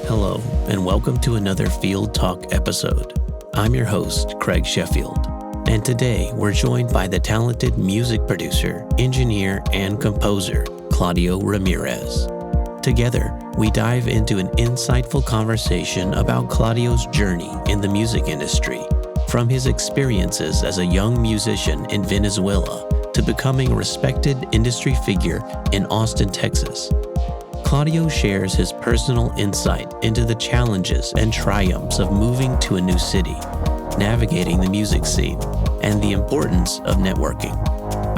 Hello, and welcome to another Field Talk episode. I'm your host, Craig Sheffield, and today we're joined by the talented music producer, engineer, and composer, Claudio Ramirez. Together, we dive into an insightful conversation about Claudio's journey in the music industry, from his experiences as a young musician in Venezuela to becoming a respected industry figure in Austin, Texas. Claudio shares his personal insight into the challenges and triumphs of moving to a new city, navigating the music scene, and the importance of networking.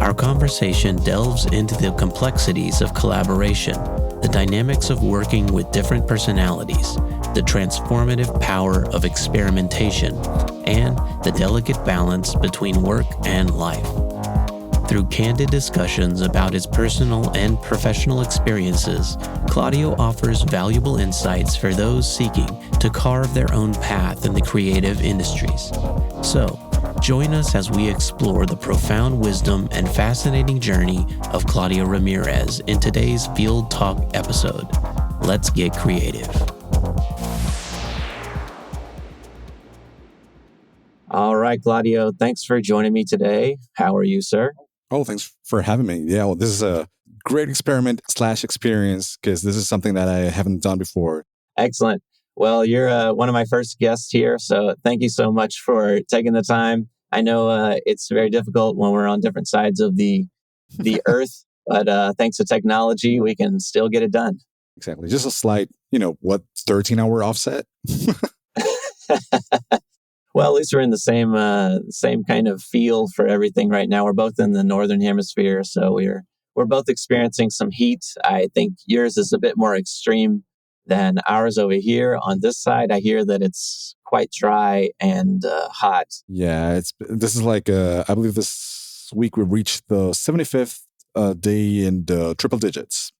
Our conversation delves into the complexities of collaboration, the dynamics of working with different personalities, the transformative power of experimentation, and the delicate balance between work and life. Through candid discussions about his personal and professional experiences, Claudio offers valuable insights for those seeking to carve their own path in the creative industries. So, join us as we explore the profound wisdom and fascinating journey of Claudio Ramirez in today's Field Talk episode. Let's get creative. All right, Claudio, thanks for joining me today. How are you, sir? Oh, thanks for having me. Yeah, well, this is a great experiment/experience because this is something that I haven't done before. Excellent. Well, you're one of my first guests here, so thank you so much for taking the time. I know it's very difficult when we're on different sides of the earth, but thanks to technology, we can still get it done. Exactly. Just a slight, 13-hour offset? Well, at least we're in the same kind of feel for everything right now. We're both in the northern hemisphere, so we're both experiencing some heat. I think yours is a bit more extreme than ours over here. On this side, I hear that it's quite dry and hot. Yeah, this is like I believe this week we reached the 75th day in the triple digits.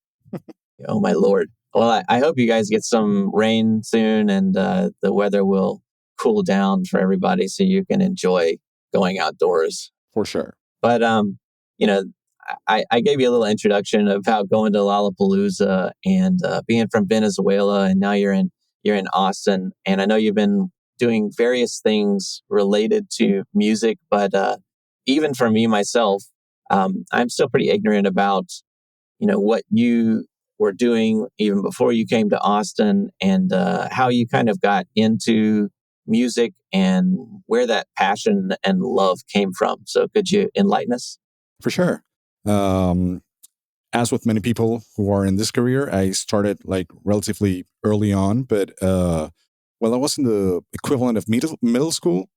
Oh my Lord! Well, I hope you guys get some rain soon, and the weather will cool down for everybody so you can enjoy going outdoors. For sure. But, I gave you a little introduction about going to Lollapalooza and being from Venezuela, and now you're in Austin. And I know you've been doing various things related to music, but even for me myself, I'm still pretty ignorant about, what you were doing even before you came to Austin and how you kind of got into music and where that passion and love came from. So could you enlighten us? For sure. As with many people who are in this career, I started like relatively early on, but while I was in the equivalent of middle school,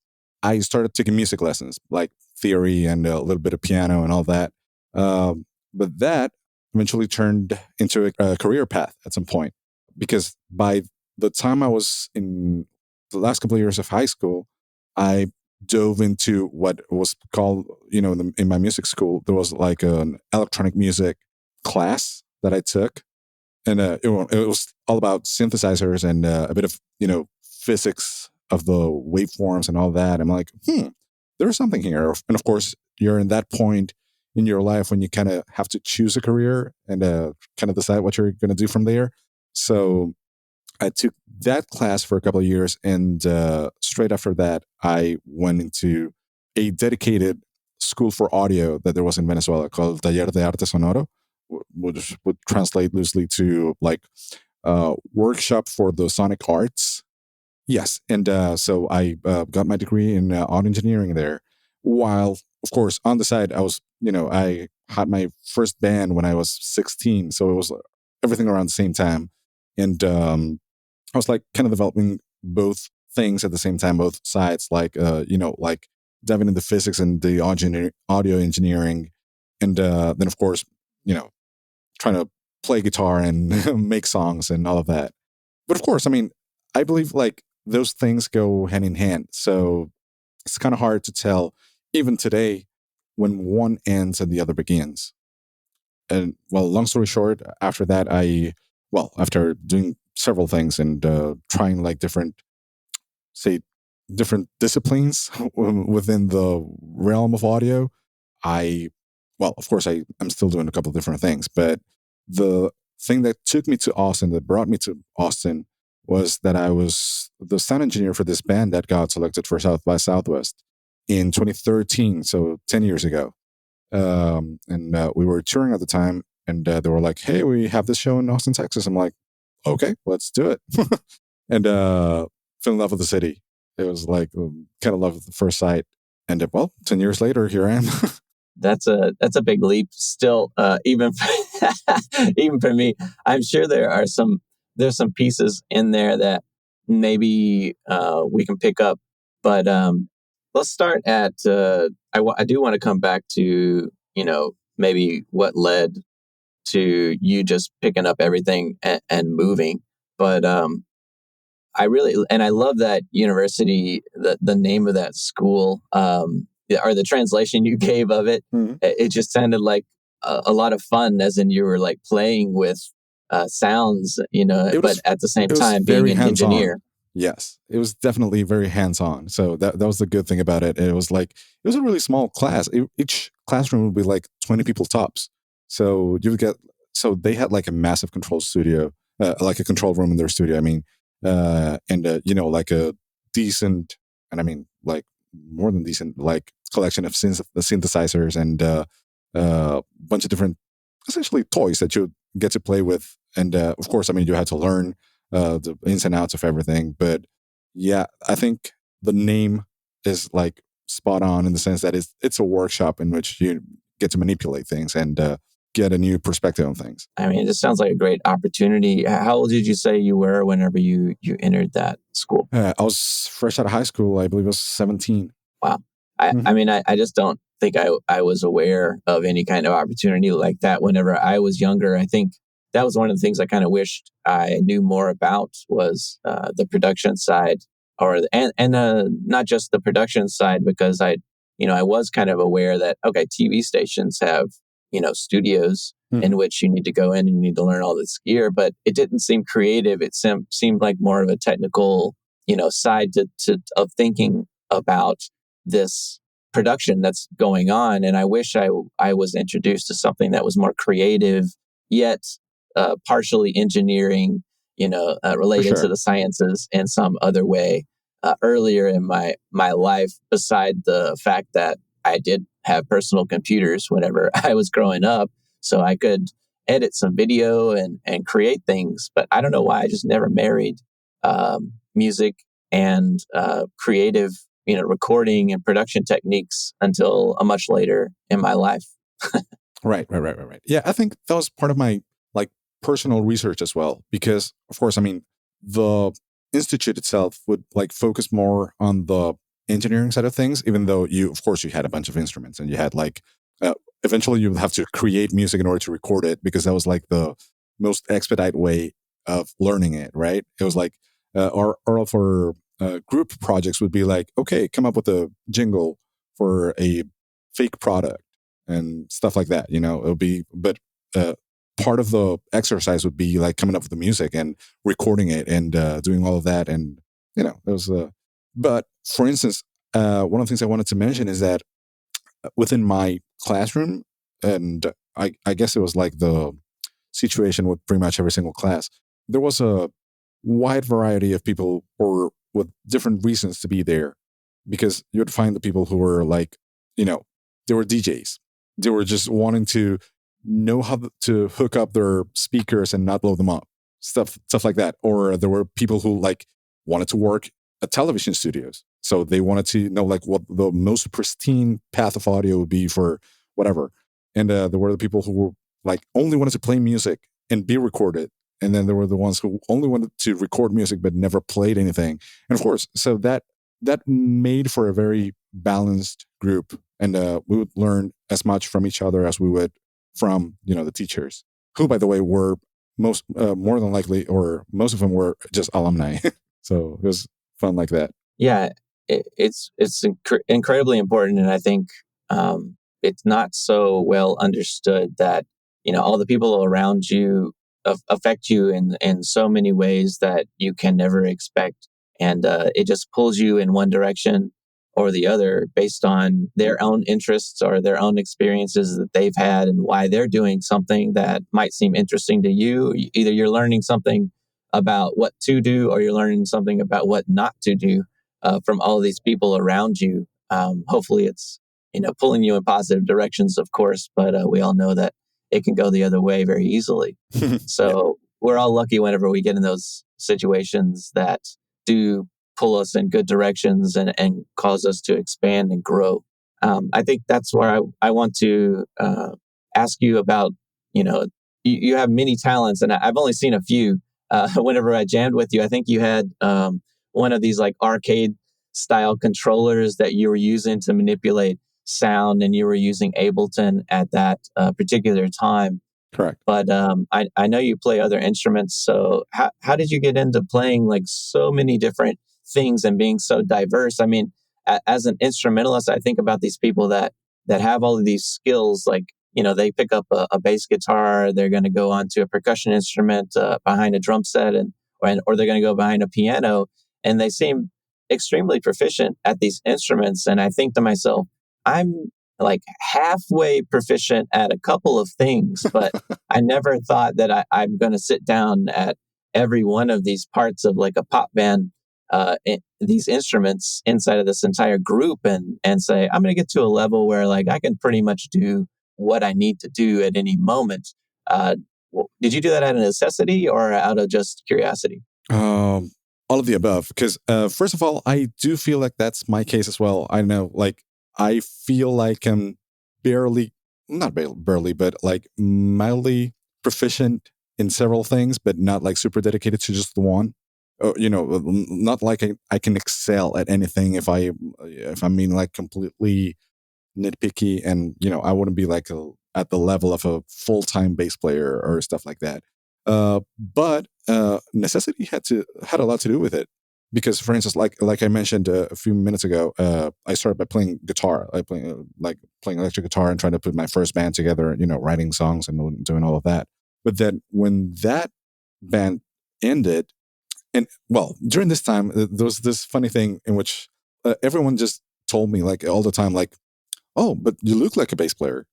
I started taking music lessons, like theory and a little bit of piano and all that. But that eventually turned into a career path at some point, because by the time I was in the last couple of years of high school, I dove into what was called, in my music school, there was like an electronic music class that I took. And it was all about synthesizers and a bit of, physics of the waveforms and all that. I'm like, there's something here. And of course, you're in that point in your life when you kind of have to choose a career and kind of decide what you're going to do from there. So I took that class for a couple of years, and straight after that, I went into a dedicated school for audio that there was in Venezuela called Taller de Arte Sonoro, which would translate loosely to like workshop for the sonic arts. Yes, and so I got my degree in audio engineering there. While, of course, on the side, I had my first band when I was 16, so it was everything around the same time, and I was like kind of developing both things at the same time, both sides, like, like diving into physics and the audio engineering. And then, of course, trying to play guitar and make songs and all of that. But of course, I believe like those things go hand in hand. So it's kind of hard to tell, even today, when one ends and the other begins. And well, long story short, after that, after doing several things and trying like different disciplines within the realm of audio, of course, I'm still doing a couple of different things, but the thing that took me to Austin, that brought me to Austin, was that I was the sound engineer for this band that got selected for South by Southwest in 2013, so 10 years ago. And we were touring at the time, and they were like, "Hey, we have this show in Austin, Texas." I'm like, "Okay, let's do it." And fell in love with the city. It was like kind of love at the first sight. And well, 10 years later, here I am. That's a big leap still, even for, even for me. I'm sure there's some pieces in there that maybe we can pick up, but let's start at I do want to come back to, maybe what led to you just picking up everything and moving. But I love that university, the name of that school, or the translation you gave of it. Mhm. It just sounded like a lot of fun, as in you were like playing with sounds, It but was at the same it was time being very an hands on. engineer. Yes, it was definitely very hands on. So that was the good thing about it. It was like it was a really small class. Each classroom would be like 20 people tops. So you would get so they had like a massive control studio, like a control room in their studio. I mean, and like a decent, and I mean like more than decent, like collection of synthesizers and bunch of different essentially toys that you get to play with. And of course, I mean, you had to learn the ins and outs of everything. But yeah, I think the name is like spot on in the sense that it's a workshop in which you get to manipulate things and get a new perspective on things. I mean, this sounds like a great opportunity. How old did you say you were whenever you entered that school? I was fresh out of high school. I believe I was 17. Wow. I, Mhm. I mean, I just don't think I was aware of any kind of opportunity like that whenever I was younger. I think that was one of the things I kind of wished I knew more about was the production side, and not just the production side, because I was kind of aware that, okay, TV stations have, studios in Mhm. which you need to go in and you need to learn all this gear, but it didn't seem creative. It seemed like more of a technical, side of thinking about this production that's going on. And I wish I was introduced to something that was more creative, yet partially engineering, For related to sure. the sciences in some other way, earlier in my life, beside the fact that I did have personal computers whenever I was growing up, so I could edit some video and create things. But I don't know why I just never married music and creative, recording and production techniques until a much later in my life. Right. Yeah, I think that was part of my like personal research as well, because of course, I mean, the institute itself would like focus more on the engineering side of things, even though of course, you had a bunch of instruments and you had like, uh, eventually you would have to create music in order to record it because that was like the most expedite way of learning it, right? It was like, or for group projects would be like, okay, come up with a jingle for a fake product and stuff like that. It'll be, but uh, part of the exercise would be like coming up with the music and recording it and doing all of that. And, it was, but for instance, one of the things I wanted to mention is that within my classroom, and I guess it was like the situation with pretty much every single class, there was a wide variety of people or with different reasons to be there because you would find the people who were like, you know, they were DJs. They were just wanting to know how to hook up their speakers and not blow them up, stuff like that. Or there were people who like wanted to work at television studios, so they wanted to know like what the most pristine path of audio would be for whatever. And there were the people who were like only wanted to play music and be recorded. And then there were the ones who only wanted to record music but never played anything. And of course, so that made for a very balanced group, and we would learn as much from each other as we would from the teachers, who by the way were most more than likely, or most of them were just alumni. So it was fun like that. Yeah, it's incredibly important, and I think it's not so well understood that all the people around you affect you in so many ways that you can never expect, and it just pulls you in one direction or the other based on their own interests or their own experiences that they've had and why they're doing something that might seem interesting to you. Either you're learning something about what to do, or you're learning something about what not to do from all these people around you. Hopefully, it's pulling you in positive directions, of course, but we all know that it can go the other way very easily. Yeah. So we're all lucky whenever we get in those situations that do pull us in good directions and cause us to expand and grow. I think that's where I want to ask you about, you have many talents, and I've only seen a few. Whenever I jammed with you, I think you had one of these like arcade style controllers that you were using to manipulate sound, and you were using Ableton at that particular time. Correct. But I know you play other instruments. So how did you get into playing like so many different things and being so diverse? I mean, as an instrumentalist, I think about these people that have all of these skills. Like, they pick up a bass guitar, they're going to go onto a percussion instrument behind a drum set, or they're going to go behind a piano, and they seem extremely proficient at these instruments. And I think to myself, I'm like halfway proficient at a couple of things, but I never thought that I'm going to sit down at every one of these parts of like a pop band, these instruments inside of this entire group, and say I'm going to get to a level where like I can pretty much do what I need to do at any moment. Uh, did you do that out of necessity or out of just curiosity? Um, all of the above. Because first of all, I do feel like that's my case as well. I know, like, I feel like I'm barely, not barely, but like mildly proficient in several things, but not like super dedicated to just the one. Not like I can excel at anything if I mean like completely nitpicky, and I wouldn't be like at the level of a full-time bass player or stuff like that. But necessity had a lot to do with it, because for instance, like I mentioned a few minutes ago, I started by playing guitar. I playing electric guitar and trying to put my first band together, writing songs and doing all of that. But then when that band ended, and well, during this time, there was this funny thing in which everyone just told me like all the time, like, "Oh, but you look like a bass player."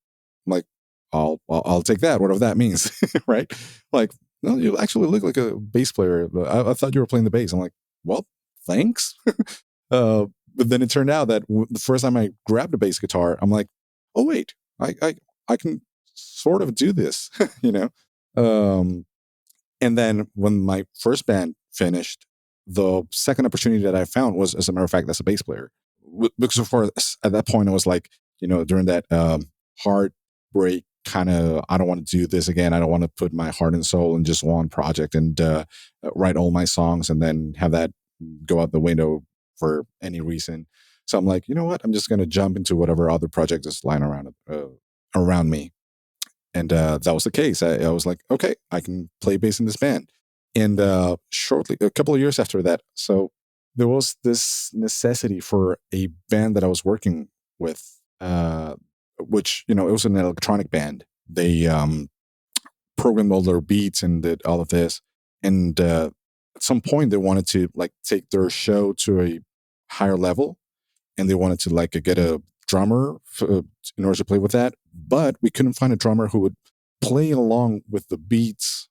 I'm like, I'll take that, whatever that means, right? Like, no, you actually look like a bass player. But I thought you were playing the bass. I'm like, well, thanks. But then it turned out that the first time I grabbed a bass guitar, I'm like, oh wait, I can sort of do this, you know. Um, and then when my first band finished, the second opportunity that I found was, as a matter of fact, as a bass player. Because of course, at that point, I was like, during that heartbreak kind of, I don't want to do this again. I don't want to put my heart and soul in just one project and write all my songs and then have that go out the window for any reason. So I'm like, you know what? I'm just going to jump into whatever other project is lying around me. And that was the case. I was like, okay, I can play bass in this band. And shortly, a couple of years after that, so there was this necessity for a band that I was working with, which, it was an electronic band. They programmed all their beats and did all of this. And at some point, they wanted to like take their show to a higher level, and they wanted to like get a drummer in order to play with that. But we couldn't find a drummer who would play along with the beats,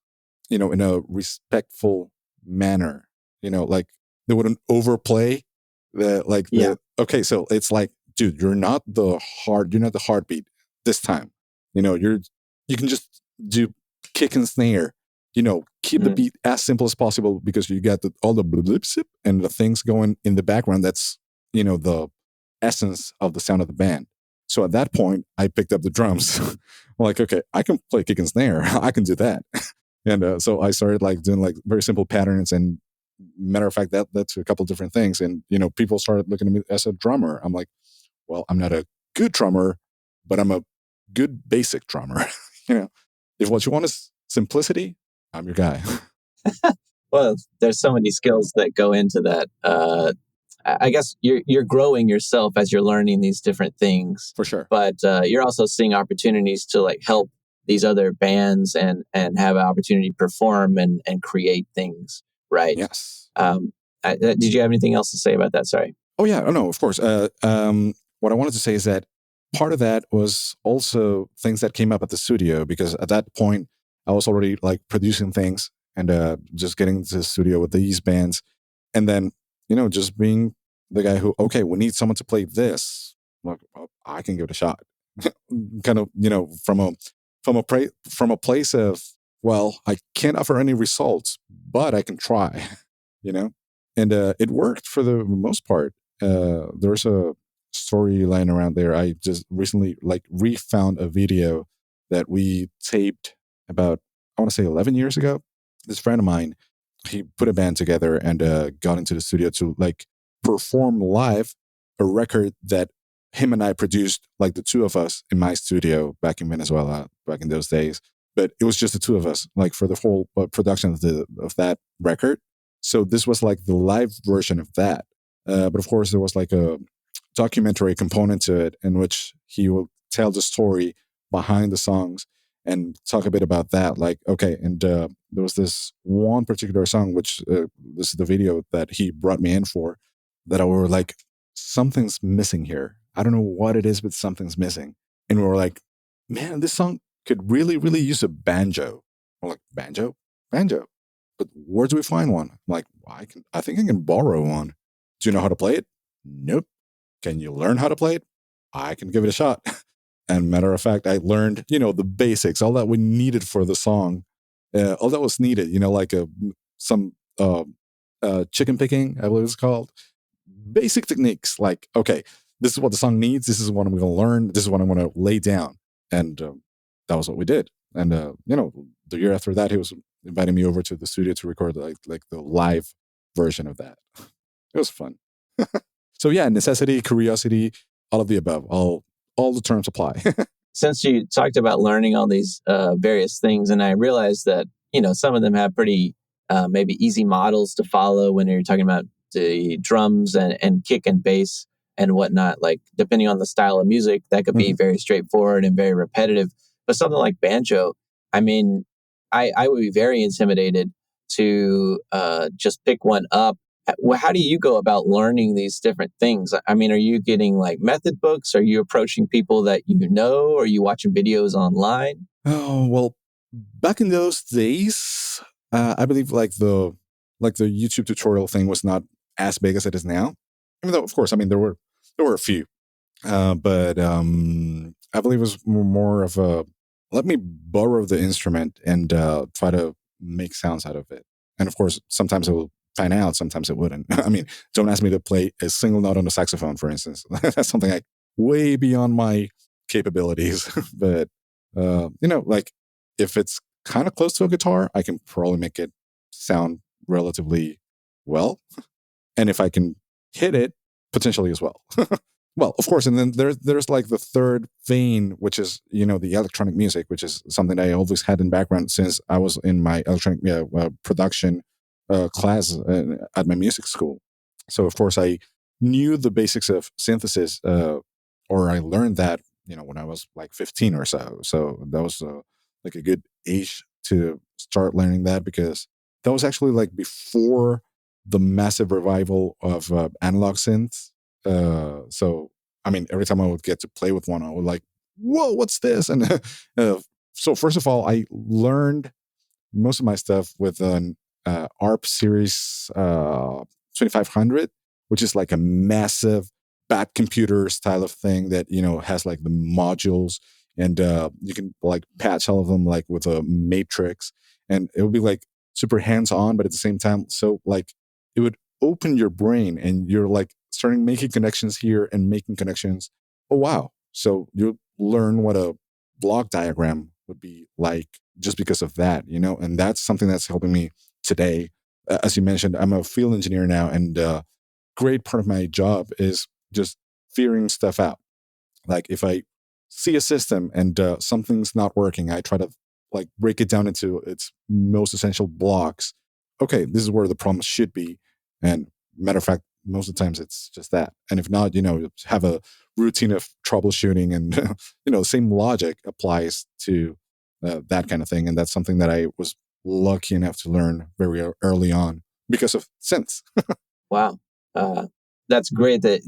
in a respectful manner. Like they wouldn't overplay okay, so it's like, dude, you're not the heartbeat this time. You can just do kick and snare. Keep the beat as simple as possible, because you got all the blips and the things going in the background. That's the essence of the sound of the band. So at that point, I picked up the drums. I'm like, okay, I can play kick and snare. I can do that. And so I started like doing like very simple patterns. And matter of fact, that led to a couple of different things. And people started looking at me as a drummer. I'm like, well, I'm not a good drummer, but I'm a good basic drummer. If what you want is simplicity, I'm your guy. Well, there's so many skills that go into that. I guess you're growing yourself as you're learning these different things, For sure. but you're also seeing opportunities to like help these other bands and have an opportunity to perform and create things, right? Yes. Did you have anything else to say about that? Sorry. Oh yeah, oh, no, of course. What I wanted to say is that part of that was also things that came up at the studio, because at that point I was already like producing things, and just getting into the studio with these bands, and then just being the guy who, okay, we need someone to play this. Like, well, I can give it a shot. Kind of, from a place of, well, I can't offer any results, but I can try. you know, and it worked for the most part. There's a storyline around there. I just recently refound a video that we taped about, I want to say 11 years ago. This friend of mine, he put a band together and got into the studio to perform live a record that him and I produced, like the two of us in my studio back in Venezuela, back in those days. But it was just the two of us, like for the whole production of that record. So this was like the live version of that. But of course, there was like a documentary component to it in which he will tell the story behind the songs and talk a bit about that. Like, okay, and there was this one particular song, which this is the video that he brought me in for, that I were like, something's missing here. I don't know what it is, but something's missing. And we were like, man, this song could really, really use a banjo. We're like, banjo? Banjo. But where do we find one? I'm like, I think I can borrow one. Do you know how to play it? Nope. Can you learn how to play it? I can give it a shot. And matter of fact, I learned, the basics, all that we needed for the song, all that was needed, like some chicken picking, I believe it's called. Basic techniques, like, okay, this is what the song needs. This is what I'm going to learn. This is what I'm going to lay down. And that was what we did. And, the year after that, he was inviting me over to the studio to record like the live version of that. It was fun. So yeah, necessity, curiosity, all of the above, all the terms apply. Since you talked about learning all these various things, and I realized that, some of them have pretty maybe easy models to follow when you're talking about the drums and kick and bass and whatnot, like depending on the style of music, that could be very straightforward and very repetitive. But something like banjo, I mean, I would be very intimidated to just pick one up. How do you go about learning these different things? I mean, are you getting like method books? Are you approaching people that you know? Are you watching videos online? Oh, well, back in those days, I believe like the YouTube tutorial thing was not as big as it is now. Even though, of course, I mean there were a few, but I believe it was more of a, let me borrow the instrument and try to make sounds out of it. And of course, sometimes it will pan out, sometimes it wouldn't. I mean, don't ask me to play a single note on the saxophone, for instance. That's something like way beyond my capabilities. But like if it's kind of close to a guitar, I can probably make it sound relatively well. And if I can hit it, potentially as well. Well, of course, and then there's like the third vein, which is the electronic music, which is something I always had in background since I was in my electronic production class at my music school. So of course I knew the basics of synthesis, or I learned that when I was like 15 or so. So that was like a good age to start learning that, because that was actually like before the massive revival of analog synths. So, I mean, every time I would get to play with one, I would like, whoa, what's this? And so first of all, I learned most of my stuff with an ARP series 2500, which is like a massive bat computer style of thing that, has like the modules, and you can like patch all of them like with a matrix, and it would be like super hands-on, but at the same time, so like it would open your brain and you're like starting making connections here and making connections. Oh, wow. So you learn what a block diagram would be like just because of that, and that's something that's helping me today. As you mentioned, I'm a field engineer now, and great part of my job is just figuring stuff out. Like if I see a system and something's not working, I try to like break it down into its most essential blocks. Okay, this is where the problem should be. And matter of fact, most of the times it's just that. And if not, have a routine of troubleshooting, and the same logic applies to that kind of thing. And that's something that I was lucky enough to learn very early on because of synths. Wow. that's great that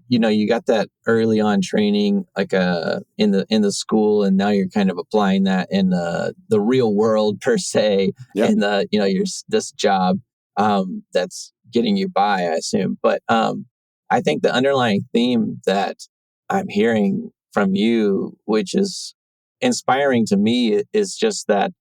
you got that early on training, like in the school, and now you're kind of applying that in the real world per se, Yeah, in the your this job that's getting you by, I assume. But I think the underlying theme that I'm hearing from you, which is inspiring to me, is just that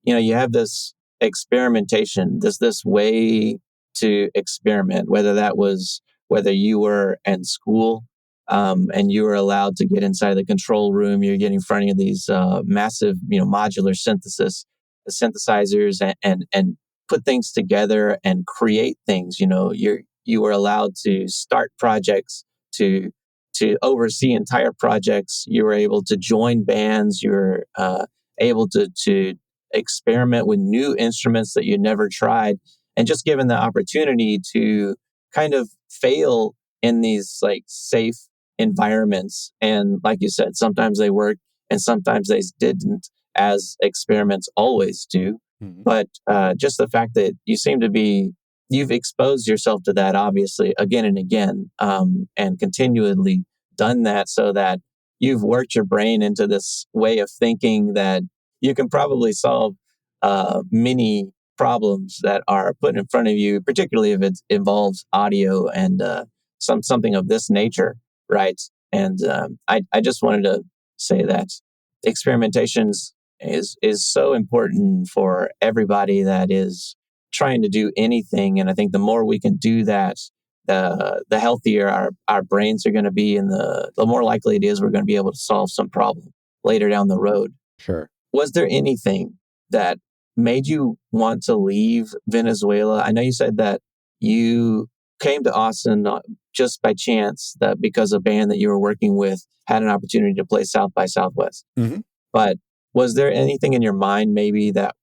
you have this experimentation, this way to experiment, whether you were in school and you were allowed to get inside the control room, you're getting in front of these massive, modular synthesizers, and put things together and create things. You were allowed to start projects, to oversee entire projects. You were able to join bands. You were able to experiment with new instruments that you never tried, and just given the opportunity to kind of fail in these like safe environments. And like you said, sometimes they worked and sometimes they didn't, as experiments always do. hmm But just the fact that you've exposed yourself to that, obviously, again and again, and continually done that, so that you've worked your brain into this way of thinking that you can probably solve many problems that are put in front of you, particularly if it involves audio and something of this nature, right? And I just wanted to say that experimentations is so important for everybody that is trying to do anything. And I think the more we can do that, the healthier our brains are going to be, and the more likely it is we're going to be able to solve some problem later down the road. sure. Was there anything that made you want to leave Venezuela? I know you said that you came to Austin just by chance, that because a band that you were working with had an opportunity to play South by Southwest. hmm But was there anything in your mind maybe that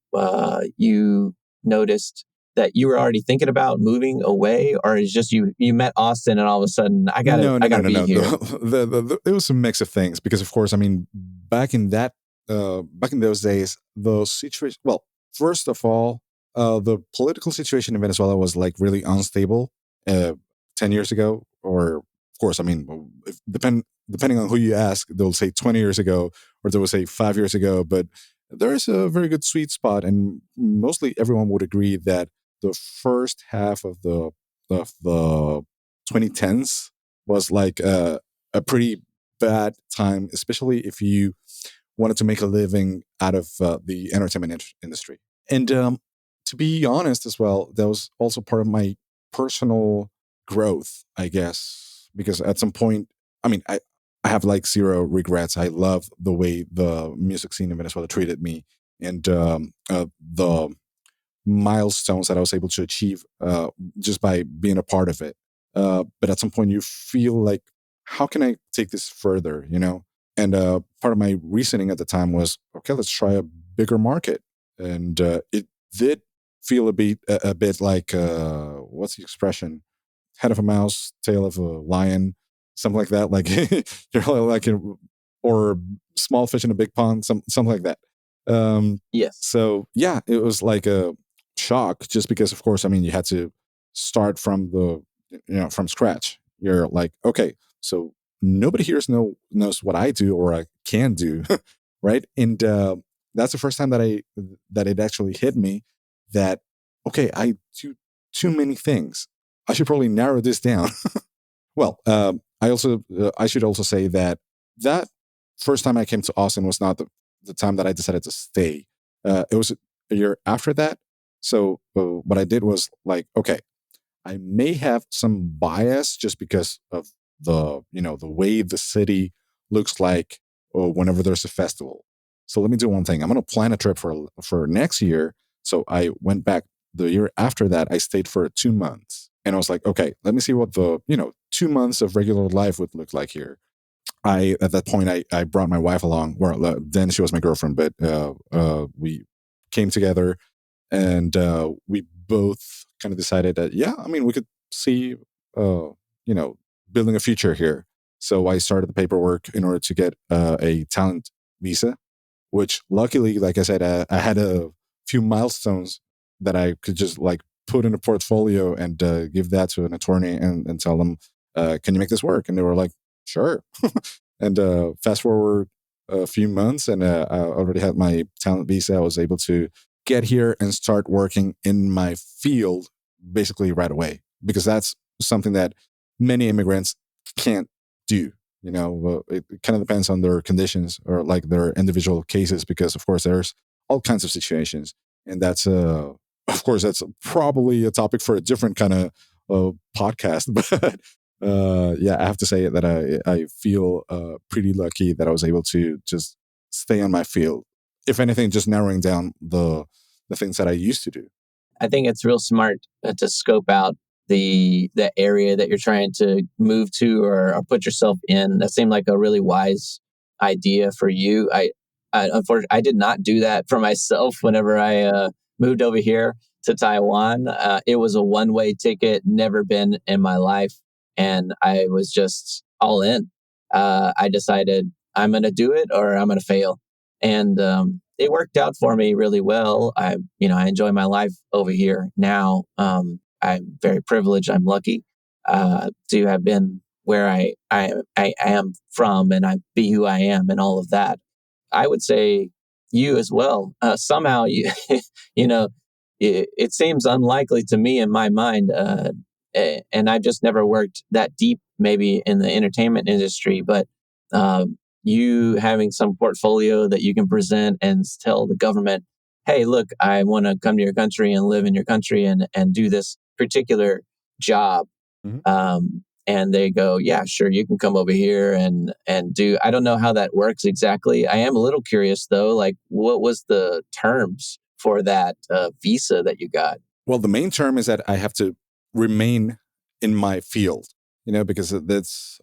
you noticed that you were already thinking about moving away, or is just you met Austin and all of a sudden No, I no, no, gotta no, be no. here? It was a mix of things because, of course, I mean, back in those days, the situation. Well, first of all, the political situation in Venezuela was like really unstable. 10 years ago, or of course, I mean, depending on who you ask, they'll say 20 years ago, or they will say 5 years ago. But there is a very good sweet spot, and mostly everyone would agree that the first half of the 2010s was like a pretty bad time, especially if you wanted to make a living out of the entertainment industry. And to be honest, as well, that was also part of my personal growth, I guess, because at some point, I mean, I have like zero regrets. I love the way the music scene in Venezuela treated me, and the milestones that I was able to achieve just by being a part of it. But at some point, you feel like, how can I take this further? And part of my reasoning at the time was, okay, let's try a bigger market. And it did feel a bit like what's the expression? Head of a mouse, tail of a lion, something like that. Like you're like or small fish in a big pond, something like that. Um, Yes. so yeah, it was like a shock, just because, of course, I mean, you had to start from scratch. You're like, okay, so nobody here knows what I do or I can do, right? And that's the first time that it actually hit me that, okay, I do too many things. I should probably narrow this down. Well, I should also say that first time I came to Austin was not the time that I decided to stay. It was a year after that. So what I did was like, okay, I may have some bias just because of the way the city looks like whenever there's a festival. So let me do one thing. I'm going to plan a trip for next year. So I went back the year after that. I stayed for 2 months, and I was like, okay, let me see what the 2 months of regular life would look like here. At that point I brought my wife along. Well, then she was my girlfriend, but we came together, and we both kind of decided that, yeah, I mean, we could see you know building a future here. So I started the paperwork in order to get a talent visa, which luckily, like I said, I had a few milestones that I could just like put in a portfolio and give that to an attorney and tell them can you make this work? And they were like, sure. And fast forward a few months, and I already had my talent visa. I was able to get here and start working in my field basically right away, because that's something that many immigrants can't do. It kind of depends on their conditions or like their individual cases, because of course there's all kinds of situations, and that's of course that's probably a topic for a different kind of podcast. But yeah, I have to say that I feel pretty lucky that I was able to just stay on my field. If anything, just narrowing down the things that I used to do. I think it's real smart to scope out the area that you're trying to move to or put yourself in. That seemed like a really wise idea for you. I unfortunately I did not do that for myself. Whenever I moved over here to Taiwan, it was a one-way ticket. Never been in my life, and I was just all in. I decided I'm going to do it or I'm going to fail, and it worked out for me really well. I enjoy my life over here now. I'm very privileged. I'm lucky to have been where I am from, and I be who I am, and all of that. I would say you as well. Somehow you, you know, it seems unlikely to me in my mind, and I've just never worked that deep, maybe in the entertainment industry, but. You having some portfolio that you can present and tell the government, hey, look, I want to come to your country and live in your country and do this particular job. Mhm. And they go, yeah, sure, you can come over here and do. I don't know how that works exactly. I am a little curious though, like what was the terms for that visa that you got? Well, the main term is that I have to remain in my field, because that's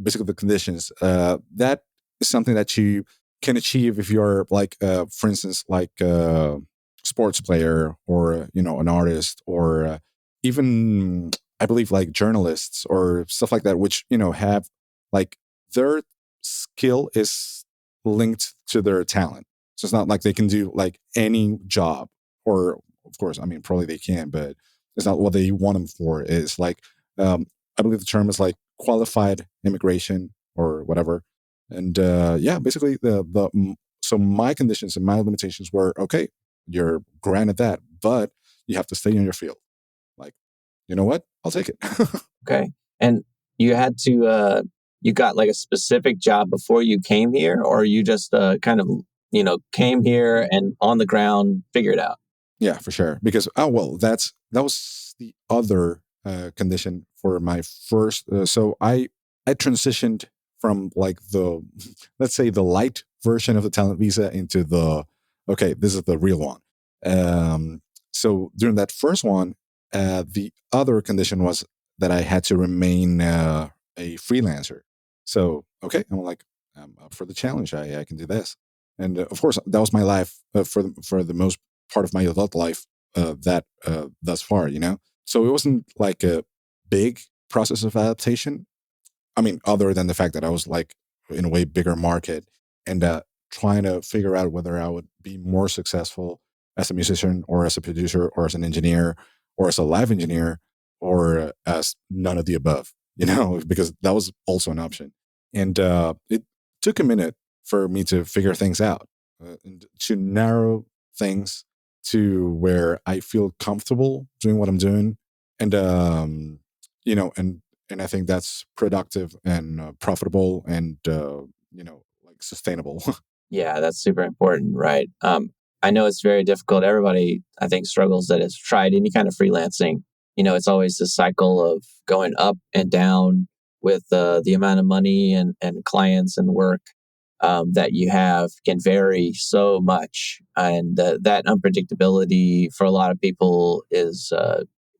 basically the conditions. That is something that you can achieve if you're like, for instance, like a sports player or, an artist or even, I believe, like journalists or stuff like that, which, have like their skill is linked to their talent. So it's not like they can do like any job, or of course, I mean, probably they can, but it's not what they want them for. It's like, I believe the term is like qualified immigration or whatever. And yeah, basically, so my conditions and my limitations were okay. You're granted that, but you have to stay in your field. Like, you know what? I'll take it. Okay. And you had to, you got like a specific job before you came here, or you just kind of, came here and on the ground figure it out? Yeah, for sure. Because that was the other condition for my first. So I transitioned from like the let's say the light version of the talent visa into the okay, this is the real one. So during that first one, the other condition was that I had to remain a freelancer. So okay, I'm like, I'm up for the challenge. I can do this. And of course, that was my life for the most part of my adult life that thus far, So it wasn't like a big process of adaptation. I mean, other than the fact that I was like in a way bigger market and trying to figure out whether I would be more successful as a musician or as a producer or as an engineer or as a live engineer or as none of the above, because that was also an option. And it took a minute for me to figure things out and to narrow things to where I feel comfortable doing what I'm doing, and you know, and I think that's productive and profitable and like sustainable. Yeah, that's super important, right? I know it's very difficult. Everybody, I think, struggles that has tried any kind of freelancing. It's always this cycle of going up and down with the amount of money and clients and work that you have can vary so much, and that unpredictability for a lot of people is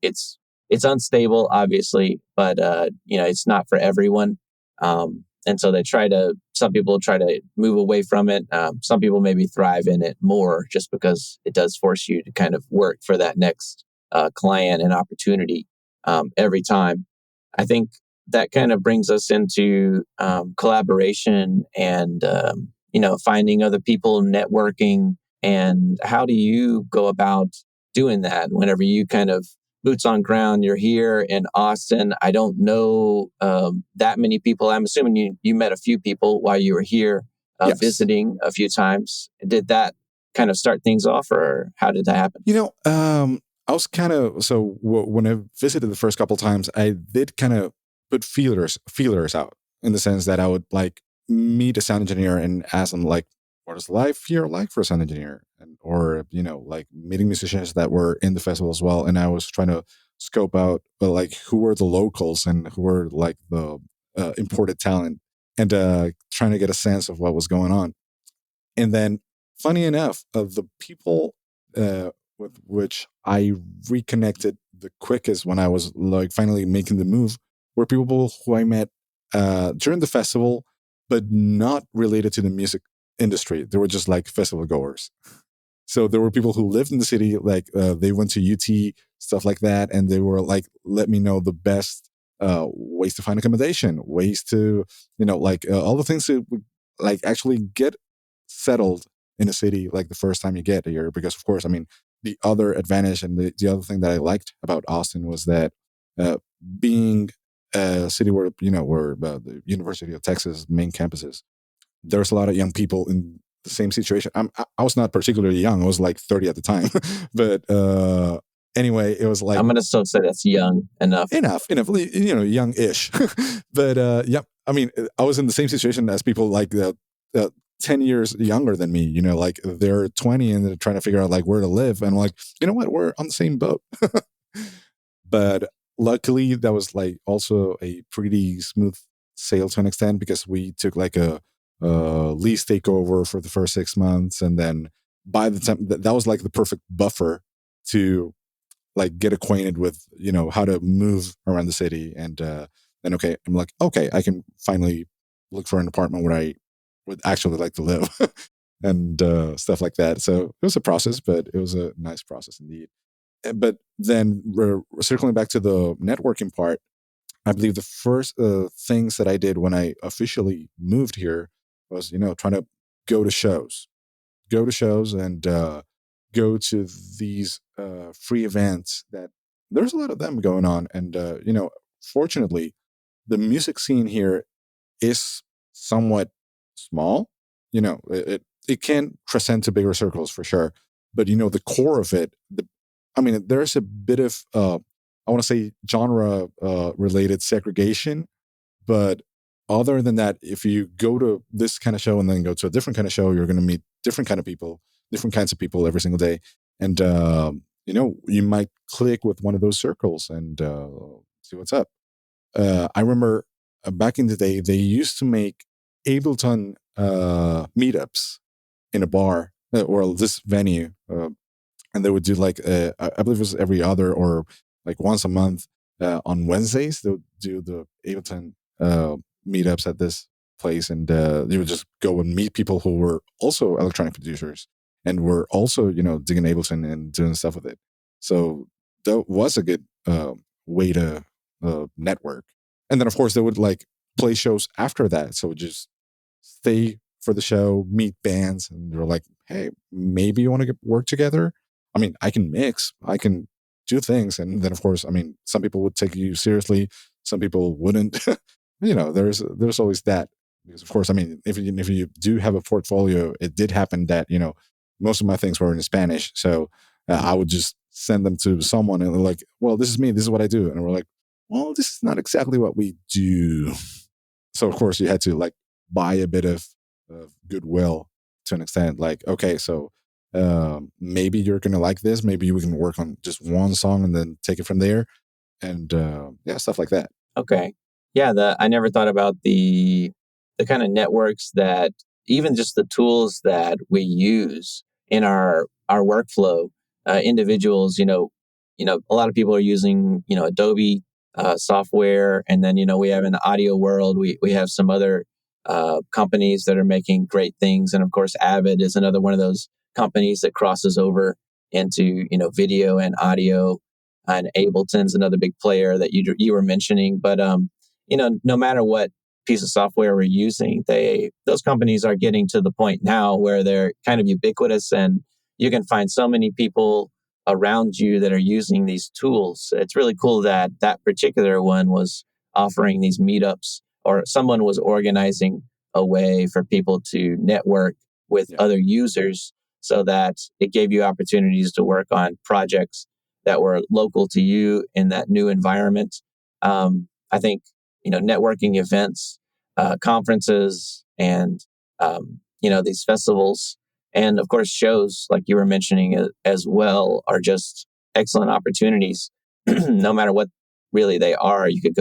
it's it's unstable, obviously, but it's not for everyone. And so some people try to move away from it. Some people maybe thrive in it more just because it does force you to kind of work for that next client and opportunity every time. I think that kind of brings us into collaboration and, finding other people, networking. And how do you go about doing that whenever you kind of boots on ground. You're here in Austin. I don't know that many people. I'm assuming you met a few people while you were here Yes. visiting a few times. Did that kind of start things off, or how did that happen? I was kind of when I visited the first couple times, I did kind of put feelers out in the sense that I would like meet a sound engineer and ask them like, what is life here like for a sound engineer, and or like meeting musicians that were in the festival as well, and I was trying to scope out like who were the locals and who were like the imported talent, and trying to get a sense of what was going on. And then, funny enough, of the people with which I reconnected the quickest when I was like finally making the move were people who I met during the festival, but not related to the music industry. They were just like festival goers. So there were people who lived in the city, like they went to UT, stuff like that, and they were like, let me know the best ways to find accommodation, ways to, like all the things to like actually get settled in a city like the first time you get here. Because of course, I mean, the other advantage and the other thing that I liked about Austin was that uh, being a city where, where the University of Texas main campus is, there's a lot of young people in the same situation. I was not particularly young. I was like 30 at the time. But anyway, it was like I'm going to still say that's young enough. enough, young-ish. But yeah, I mean, I was in the same situation as people like 10 years younger than me, like they're 20 and they're trying to figure out like where to live. And I'm like, you know what? We're on the same boat. But luckily, that was like also a pretty smooth sail to an extent, because we took like a lease takeover for the first 6 months. And then by the time that was like the perfect buffer to like get acquainted with, how to move around the city. And then, okay, I'm like, okay, I can finally look for an apartment where I would actually like to live and stuff like that. So it was a process, but it was a nice process indeed. But then we're circling back to the networking part. I believe the first things that I did when I officially moved here was, trying to go to shows, and go to these free events that there's a lot of them going on. And, fortunately, the music scene here is somewhat small. It can transcend to bigger circles for sure. But, the core of it, there's a bit of, I want to say, genre related segregation. But other than that, if you go to this kind of show and then go to a different kind of show, you're going to meet different kinds of people every single day. And, you might click with one of those circles and see what's up. I remember back in the day, they used to make Ableton meetups in a bar or this venue. And they would do like, I believe it was every other or like once a month on Wednesdays. They would do the Ableton meetups at this place. And you would just go and meet people who were also electronic producers and were also, digging Ableton and doing stuff with it. So that was a good way to network. And then, of course, they would like play shows after that. So just stay for the show, meet bands, and they're like, hey, maybe you want to work together? I mean, I can mix, I can do things. And then, of course, I mean, some people would take you seriously, some people wouldn't. There's always that. Because, of course, I mean, if you do have a portfolio, it did happen that, most of my things were in Spanish. So I would just send them to someone and they're like, well, this is me, this is what I do. And we're like, well, this is not exactly what we do. So, of course, you had to like buy a bit of goodwill to an extent. Like, okay, so maybe you're going to like this. Maybe we can work on just one song and then take it from there. And yeah, stuff like that. Okay. Yeah, I never thought about the kind of networks that even just the tools that we use in our workflow. Individuals, a lot of people are using, Adobe software, and then we have in the audio world, we have some other companies that are making great things, and of course, Avid is another one of those companies that crosses over into video and audio. And Ableton's another big player that you were mentioning, but no matter what piece of software we're using, those companies are getting to the point now where they're kind of ubiquitous, and you can find so many people around you that are using these tools. It's really cool that that particular one was offering these meetups, or someone was organizing a way for people to network with Yeah. other users so that it gave you opportunities to work on projects that were local to you in that new environment. I think, networking events, conferences, and, these festivals, and of course, shows like you were mentioning as well, are just excellent opportunities. No matter what really they are, you could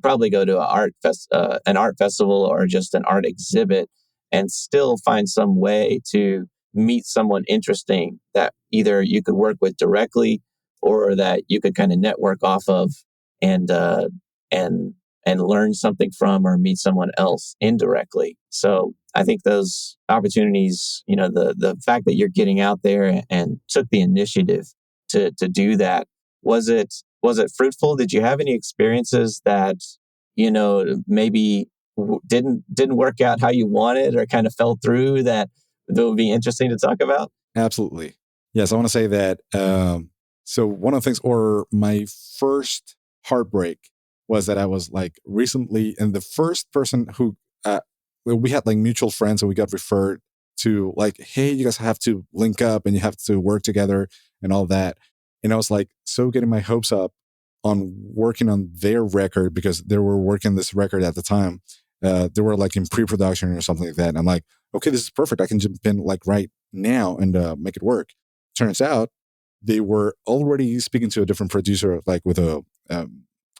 probably go to an art festival or just an art exhibit and still find some way to meet someone interesting that either you could work with directly or that you could kind of network off of, and and and learn something from, or meet someone else indirectly. So I think those opportunities, the fact that you're getting out there and took the initiative to do that, was it fruitful? Did you have any experiences that, maybe didn't work out how you wanted, or kind of fell through, that would be interesting to talk about? Absolutely. Yes, I want to say that. So one of the things, or my first heartbreak, was that I was like recently, and the first person who we had like mutual friends, and we got referred to, like, hey, you guys have to link up and you have to work together and all that. And I was like, so getting my hopes up on working on their record, because they were working this record at the time. They were like in pre-production or something like that. And I'm like, okay, this is perfect. I can jump in like right now and make it work. Turns out they were already speaking to a different producer, like with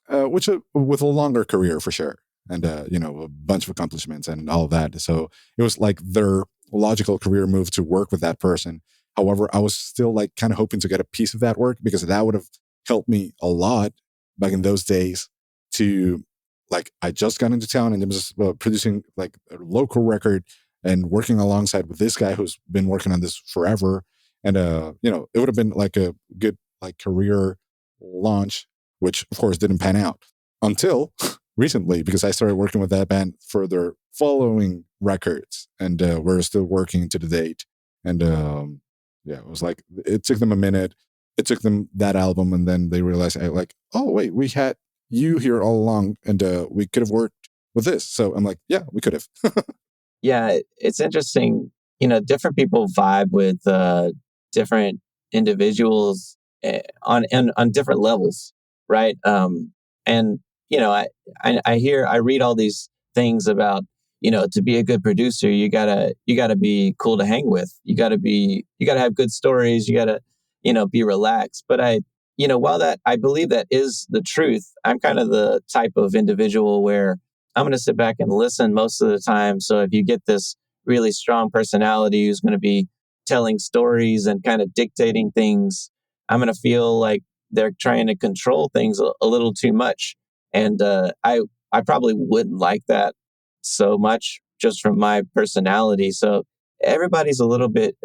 with a longer career for sure, and a bunch of accomplishments and all of that. So it was like their logical career move to work with that person. However, I was still like kind of hoping to get a piece of that work, because that would have helped me a lot back in those days. To like, I just got into town and it was producing like a local record and working alongside with this guy who's been working on this forever. And it would have been like a good like career launch, which of course didn't pan out until recently, because I started working with that band for their following records, and we're still working to the date. And yeah, it was like, it took them a minute. It took them that album, and then they realized, like, oh wait, we had you here all along, and we could have worked with this. So I'm like, yeah, we could have. Yeah, it's interesting. Different people vibe with different individuals on different levels, right? And I read all these things about, to be a good producer, you gotta be cool to hang with. You gotta have good stories. You gotta, be relaxed. But while that I believe that is the truth, I'm kind of the type of individual where I'm going to sit back and listen most of the time. So if you get this really strong personality who's going to be telling stories and kind of dictating things, I'm going to feel like they're trying to control things a little too much. And I probably wouldn't like that so much, just from my personality. So everybody's a little bit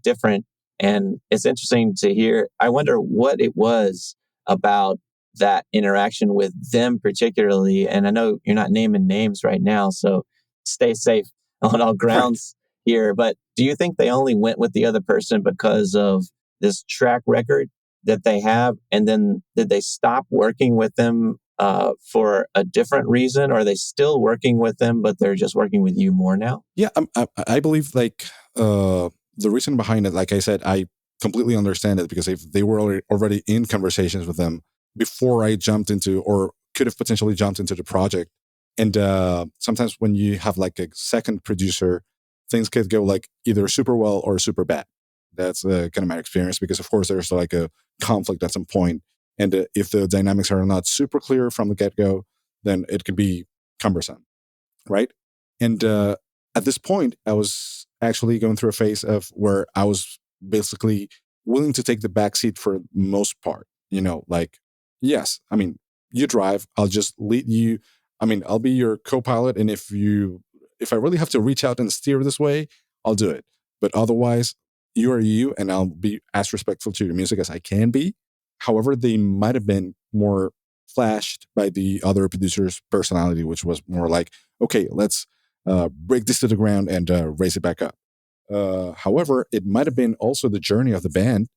different. And it's interesting to hear. I wonder what it was about that interaction with them particularly. And I know you're not naming names right now, so stay safe on all Right. grounds here. But do you think they only went with the other person because of this track record that they have? And then did they stop working with them for a different reason? Or are they still working with them, but they're just working with you more now? Yeah, I believe like the reason behind it, like I said, I completely understand it, because if they were already in conversations with them before I jumped into, or could have potentially jumped into the project. And sometimes when you have like a second producer, things could go like either super well or super bad. That's kind of my experience, because of course there's like a conflict at some point. And if the dynamics are not super clear from the get go, then it could be cumbersome, right? And at this point, I was actually going through a phase of where I was basically willing to take the back seat for the most part. Like, yes, I mean, you drive, I'll just lead you. I mean, I'll be your co-pilot, and if I really have to reach out and steer this way, I'll do it. But otherwise, you are you, and I'll be as respectful to your music as I can be. However, they might have been more flashed by the other producer's personality, which was more like, okay, let's break this to the ground and raise it back up. However, it might have been also the journey of the band,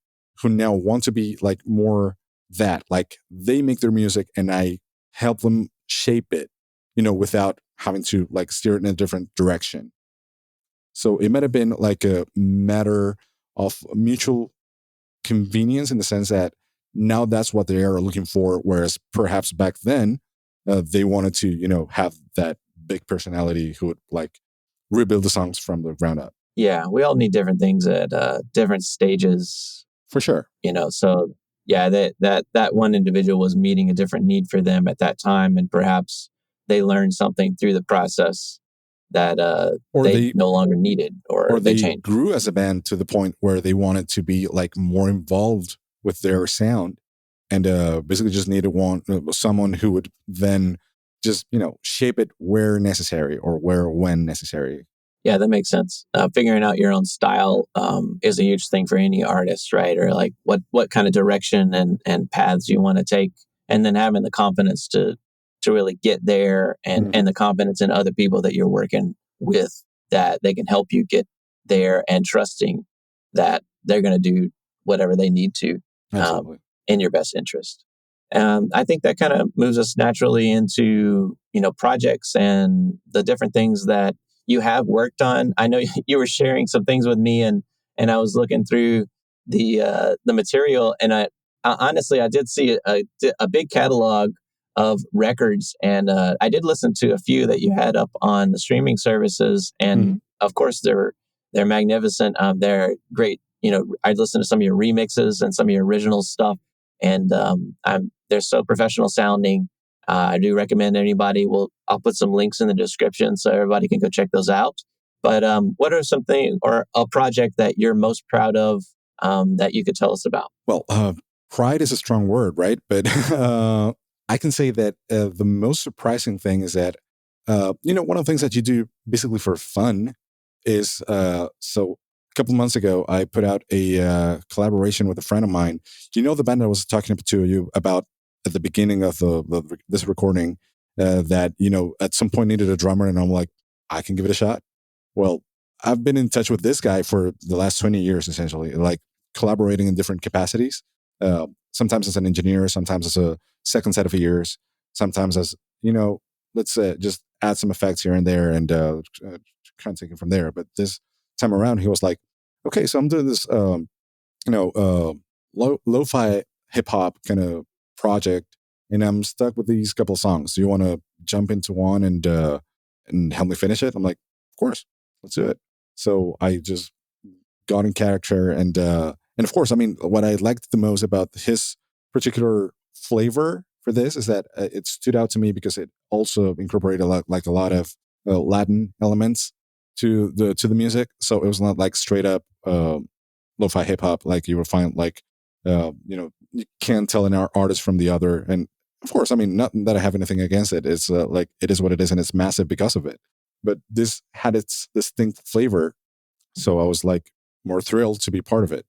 who now want to be like more that, like they make their music and I help them shape it, without having to like steer it in a different direction. So it might have been like a matter of mutual convenience in the sense that now that's what they are looking for, whereas perhaps back then they wanted to, have that big personality who would like rebuild the songs from the ground up. Yeah, we all need different things at different stages, For sure. So yeah, that one individual was meeting a different need for them at that time, and perhaps they learned something through the process that Or they they no longer needed, or or they they changed. grew as a band to the point where they wanted to be like more involved with their sound, and basically just needed someone who would then just shape it where necessary or where when necessary. Yeah, that makes sense. Figuring out your own style is a huge thing for any artist, right? Or like what kind of direction and paths you want to take, and then having the confidence to really get there, and the confidence in other people that you're working with, that they can help you get there, and trusting that they're going to do whatever they need to um, Absolutely. in your best interest. I think that kind of moves us naturally into projects and the different things that you have worked on. I know you were sharing some things with me, and I was looking through the material, and I honestly I did see a big catalog of records, and I did listen to a few that you had up on the streaming services, Mhm. and of course they're magnificent. They're great. I listened to some of your remixes and some of your original stuff, and they're so professional sounding. I do recommend anybody. I'll put some links in the description so everybody can go check those out. But what are something or a project that you're most proud of that you could tell us about? Well, pride is a strong word, right? But I can say that the most surprising thing is that, one of the things that you do basically for fun is so a couple of months ago, I put out a collaboration with a friend of mine. You know, the band I was talking to you about at the beginning of this recording that, at some point needed a drummer. And I'm like, I can give it a shot. Well, I've been in touch with this guy for the last 20 years, essentially, like collaborating in different capacities. Sometimes as an engineer, sometimes as a second set of ears, sometimes as, let's just add some effects here and there and kind of take it from there. But this time around, he was like, okay, so I'm doing this, lo-fi hip hop kind of project, and I'm stuck with these couple songs. Do you want to jump into one and help me finish it? I'm like, of course, let's do it. So I just got in character, and of course, I mean, what I liked the most about his particular flavor for this is that it stood out to me because it also incorporated a lot of Latin elements to the music. So it was not like straight up lo-fi hip hop like you would find like you can't tell an artist from the other. And of course, I mean, not that I have anything against it. It's like it is what it is, and it's massive because of it. But this had its distinct flavor, so I was like more thrilled to be part of it.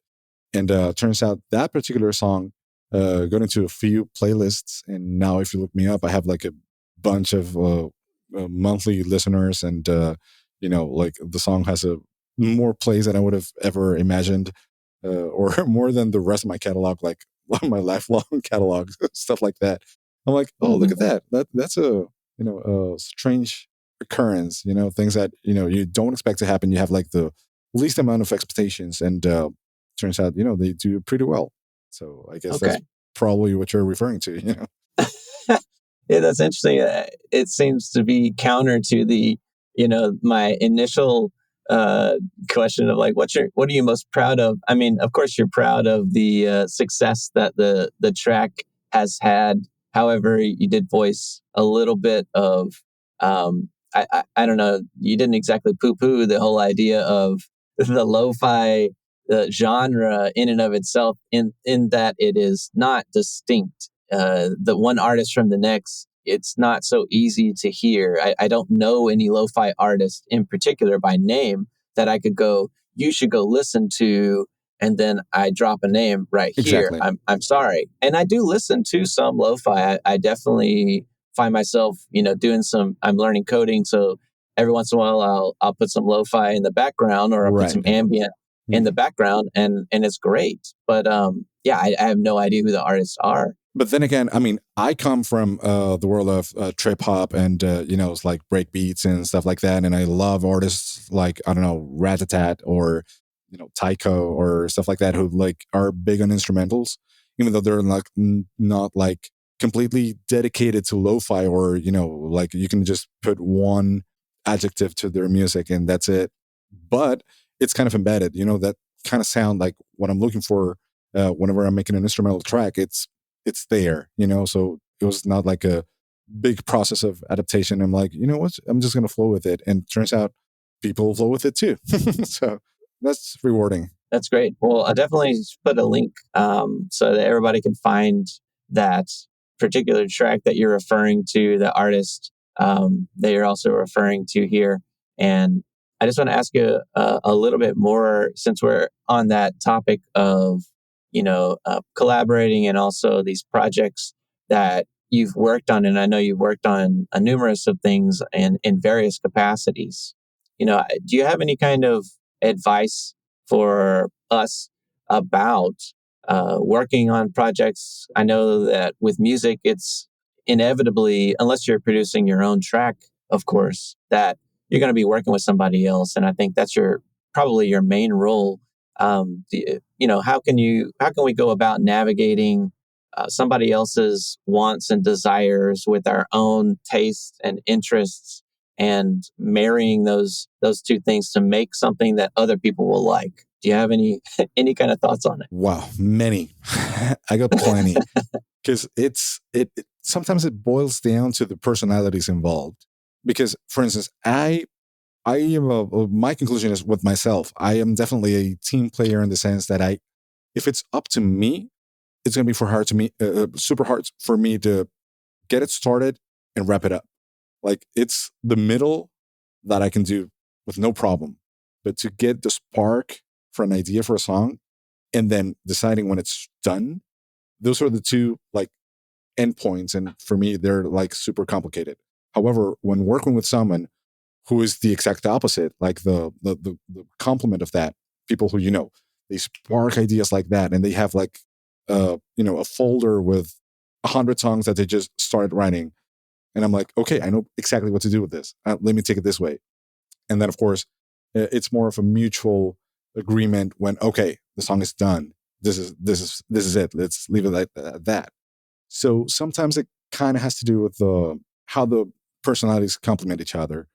And turns out that particular song got into a few playlists, and now if you look me up, I have like a bunch of monthly listeners, and like the song has a more plays than I would have ever imagined, or more than the rest of my catalog, like my lifelong catalog, stuff like that. I'm like, oh, look at that. That's a a strange occurrence. Things that you don't expect to happen. You have like the least amount of expectations, and turns out they do pretty well. So I guess that's Okay. probably what you're referring to. Yeah, that's interesting. It seems to be counter to my initial uh, question of like, what are you most proud of? I mean, of course, you're proud of the success that the track has had. However, you did voice a little bit of, I don't know, you didn't exactly poo poo the whole idea of the lo-fi genre in and of itself, in that it is not distinct the one artist from the next. It's not so easy to hear. I don't know any lo-fi artist in particular by name that I could go, you should go listen to, and then I drop a name right here. Exactly. I'm sorry. And I do listen to some lo-fi. I definitely find myself, doing I'm learning coding. So every once in a while I'll put some lo-fi in the background, or I'll put Right. some ambient in the Mhm. background, and it's great. But yeah, I have no idea who the artists are. But then again, I mean, I come from the world of trip hop and it's like break beats and stuff like that, and I love artists like, I don't know, Ratatat or Tycho or stuff like that, who like are big on instrumentals, even though they're like not like completely dedicated to lo-fi, or like you can just put one adjective to their music and that's it. But it's kind of embedded, that kind of sound like what I'm looking for whenever I'm making an instrumental track. It's there, so it was not like a big process of adaptation. I'm like, you know what, I'm just going to flow with it, and turns out people flow with it too. So that's rewarding. That's great. Well, I'll definitely put a link so that everybody can find that particular track that you're referring to, the artist that you're also referring to here. And I just want to ask you a little bit more, since we're on that topic of, collaborating and also these projects that you've worked on. And I know you've worked on a numerous of things and in various capacities. Do you have any kind of advice for us about working on projects? I know that with music, it's inevitably, unless you're producing your own track, of course, that you're going to be working with somebody else, and I think that's probably your main role. How can we go about navigating somebody else's wants and desires with our own tastes and interests, and marrying those two things to make something that other people will like? Do you have any any kind of thoughts on it? Wow, many. I got plenty, because sometimes it boils down to the personalities involved. Because, for instance, I am my conclusion is with myself. I am definitely a team player in the sense that if it's up to me, it's going to be super hard for me to get it started and wrap it up. Like, it's the middle that I can do with no problem, but to get the spark for an idea for a song and then deciding when it's done, those are the two like endpoints, and for me, they're like super complicated. However, when working with someone who is the exact opposite, like the complement of that, people who they spark ideas like that, and they have like a folder with 100 songs that they just started writing, and I'm like, okay, I know exactly what to do with this. Let me take it this way, and then of course, it's more of a mutual agreement when, okay, the song is done. This is it. Let's leave it like that. So sometimes it kind of has to do with how the personalities complement each other.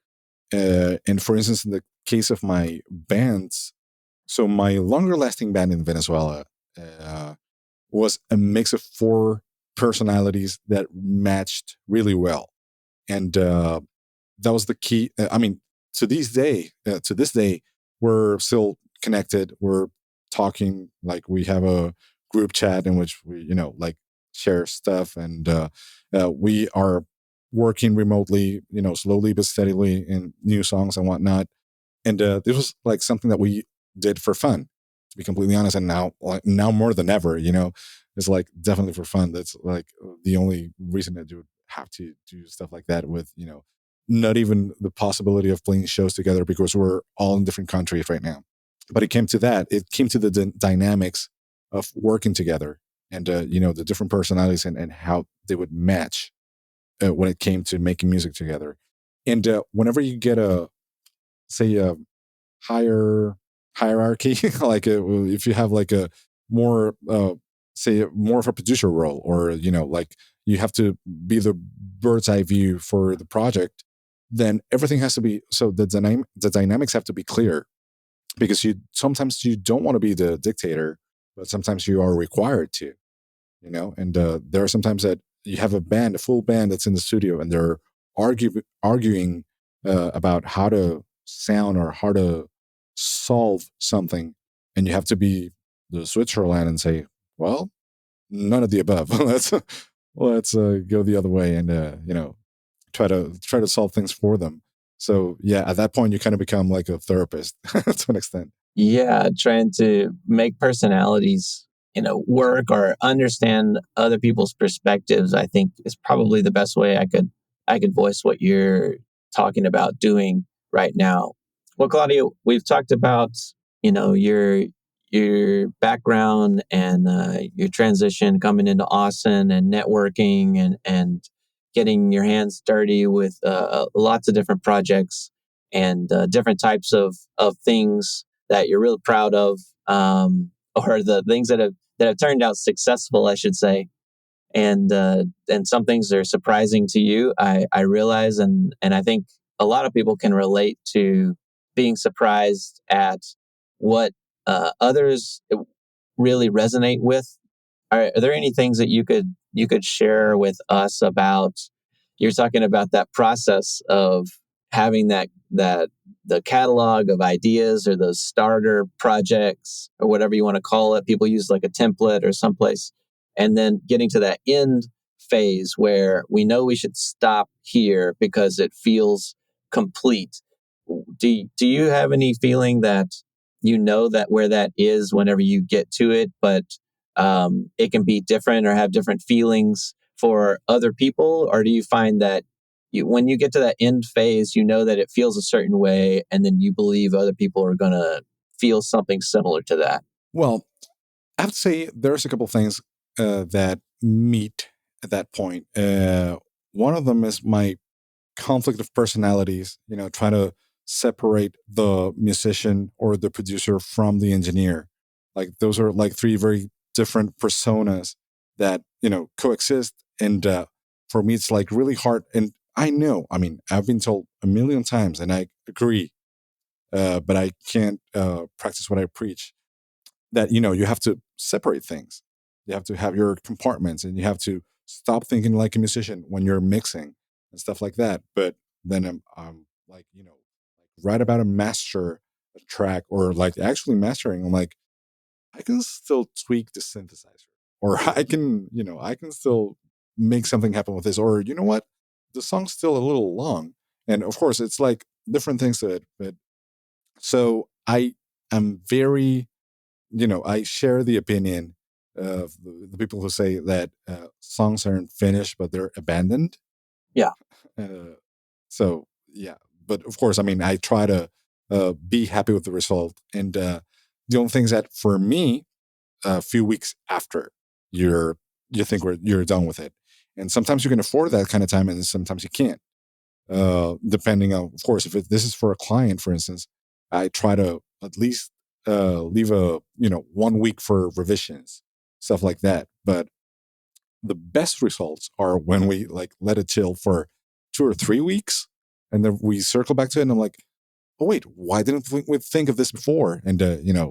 And for instance, in the case of my bands, so my longer lasting band in Venezuela uh, was a mix of four personalities that matched really well. And that was the key. I mean, to this day, we're still connected. We're talking, like we have a group chat in which we, like share stuff, and we are working remotely, slowly but steadily in new songs and whatnot. And this was like something that we did for fun, to be completely honest. And now more than ever, it's like definitely for fun. That's like the only reason that you would have to do stuff like that with, not even the possibility of playing shows together, because we're all in different countries right now. But it came to that. It came to the dynamics of working together, and the different personalities, and how they would match when it came to making music together. And whenever you get a higher hierarchy, like if you have like a more say more of a producer role, or like you have to be the bird's eye view for the project, then everything has to be, so the dynamics have to be clear, because sometimes you don't want to be the dictator, but sometimes you are required to, and there are sometimes that you have a full band that's in the studio, and they're arguing about how to sound or how to solve something, and you have to be the Switzerland and say, well, none of the above. Let's go the other way, and try to solve things for them. So yeah, at that point, you kind of become like a therapist to an extent. Yeah, trying to make personalities, work or understand other people's perspectives, I think is probably the best way I could voice what you're talking about doing right now. Well, Claudio, we've talked about your background and your transition coming into Austin and networking and getting your hands dirty with lots of different projects and different types of things that you're really proud of, or the things that have turned out successful, I should say. And some things are surprising to you. I realize, and I think a lot of people can relate to being surprised at what others really resonate with. Are there any things that you could share with us about? You're talking about that process of having that the catalog of ideas or those starter projects or whatever you want to call it. People use like a template or someplace, and then getting to that end phase where we know we should stop here because it feels complete. Do you have any feeling that you know that where that is whenever you get to it, but it can be different or have different feelings for other people? Or do you find that when you get to that end phase, you know that it feels a certain way, and then you believe other people are going to feel something similar to that? Well, I have to say there's a couple things that meet at that point. One of them is my conflict of personalities, trying to separate the musician or the producer from the engineer. Like those are like three very different personas that, coexist. And for me, it's like really hard. And I know, I mean, I've been told a million times and I agree, but I can't practice what I preach, that, you have to separate things. You have to have your compartments and you have to stop thinking like a musician when you're mixing and stuff like that. But then I'm like, like right about to master a track or like actually mastering, I'm like, I can still tweak the synthesizer or I can still make something happen with this. Or you know what? The song's still a little long. And of course, it's like different things to it. But so I am very, I share the opinion of the people who say that songs aren't finished, but they're abandoned. Yeah. Uh, so, yeah. But of course, I mean, I try to be happy with the result. And the only thing is that for me, a few weeks after you're, you think you're done with it. And sometimes you can afford that kind of time and sometimes you can't. Depending on, of course, if this is for a client, for instance, I try to at least leave a 1 week for revisions, stuff like that. But the best results are when we like let it chill for 2 or 3 weeks, and then we circle back to it, and I'm like, oh wait, why didn't we think of this before? And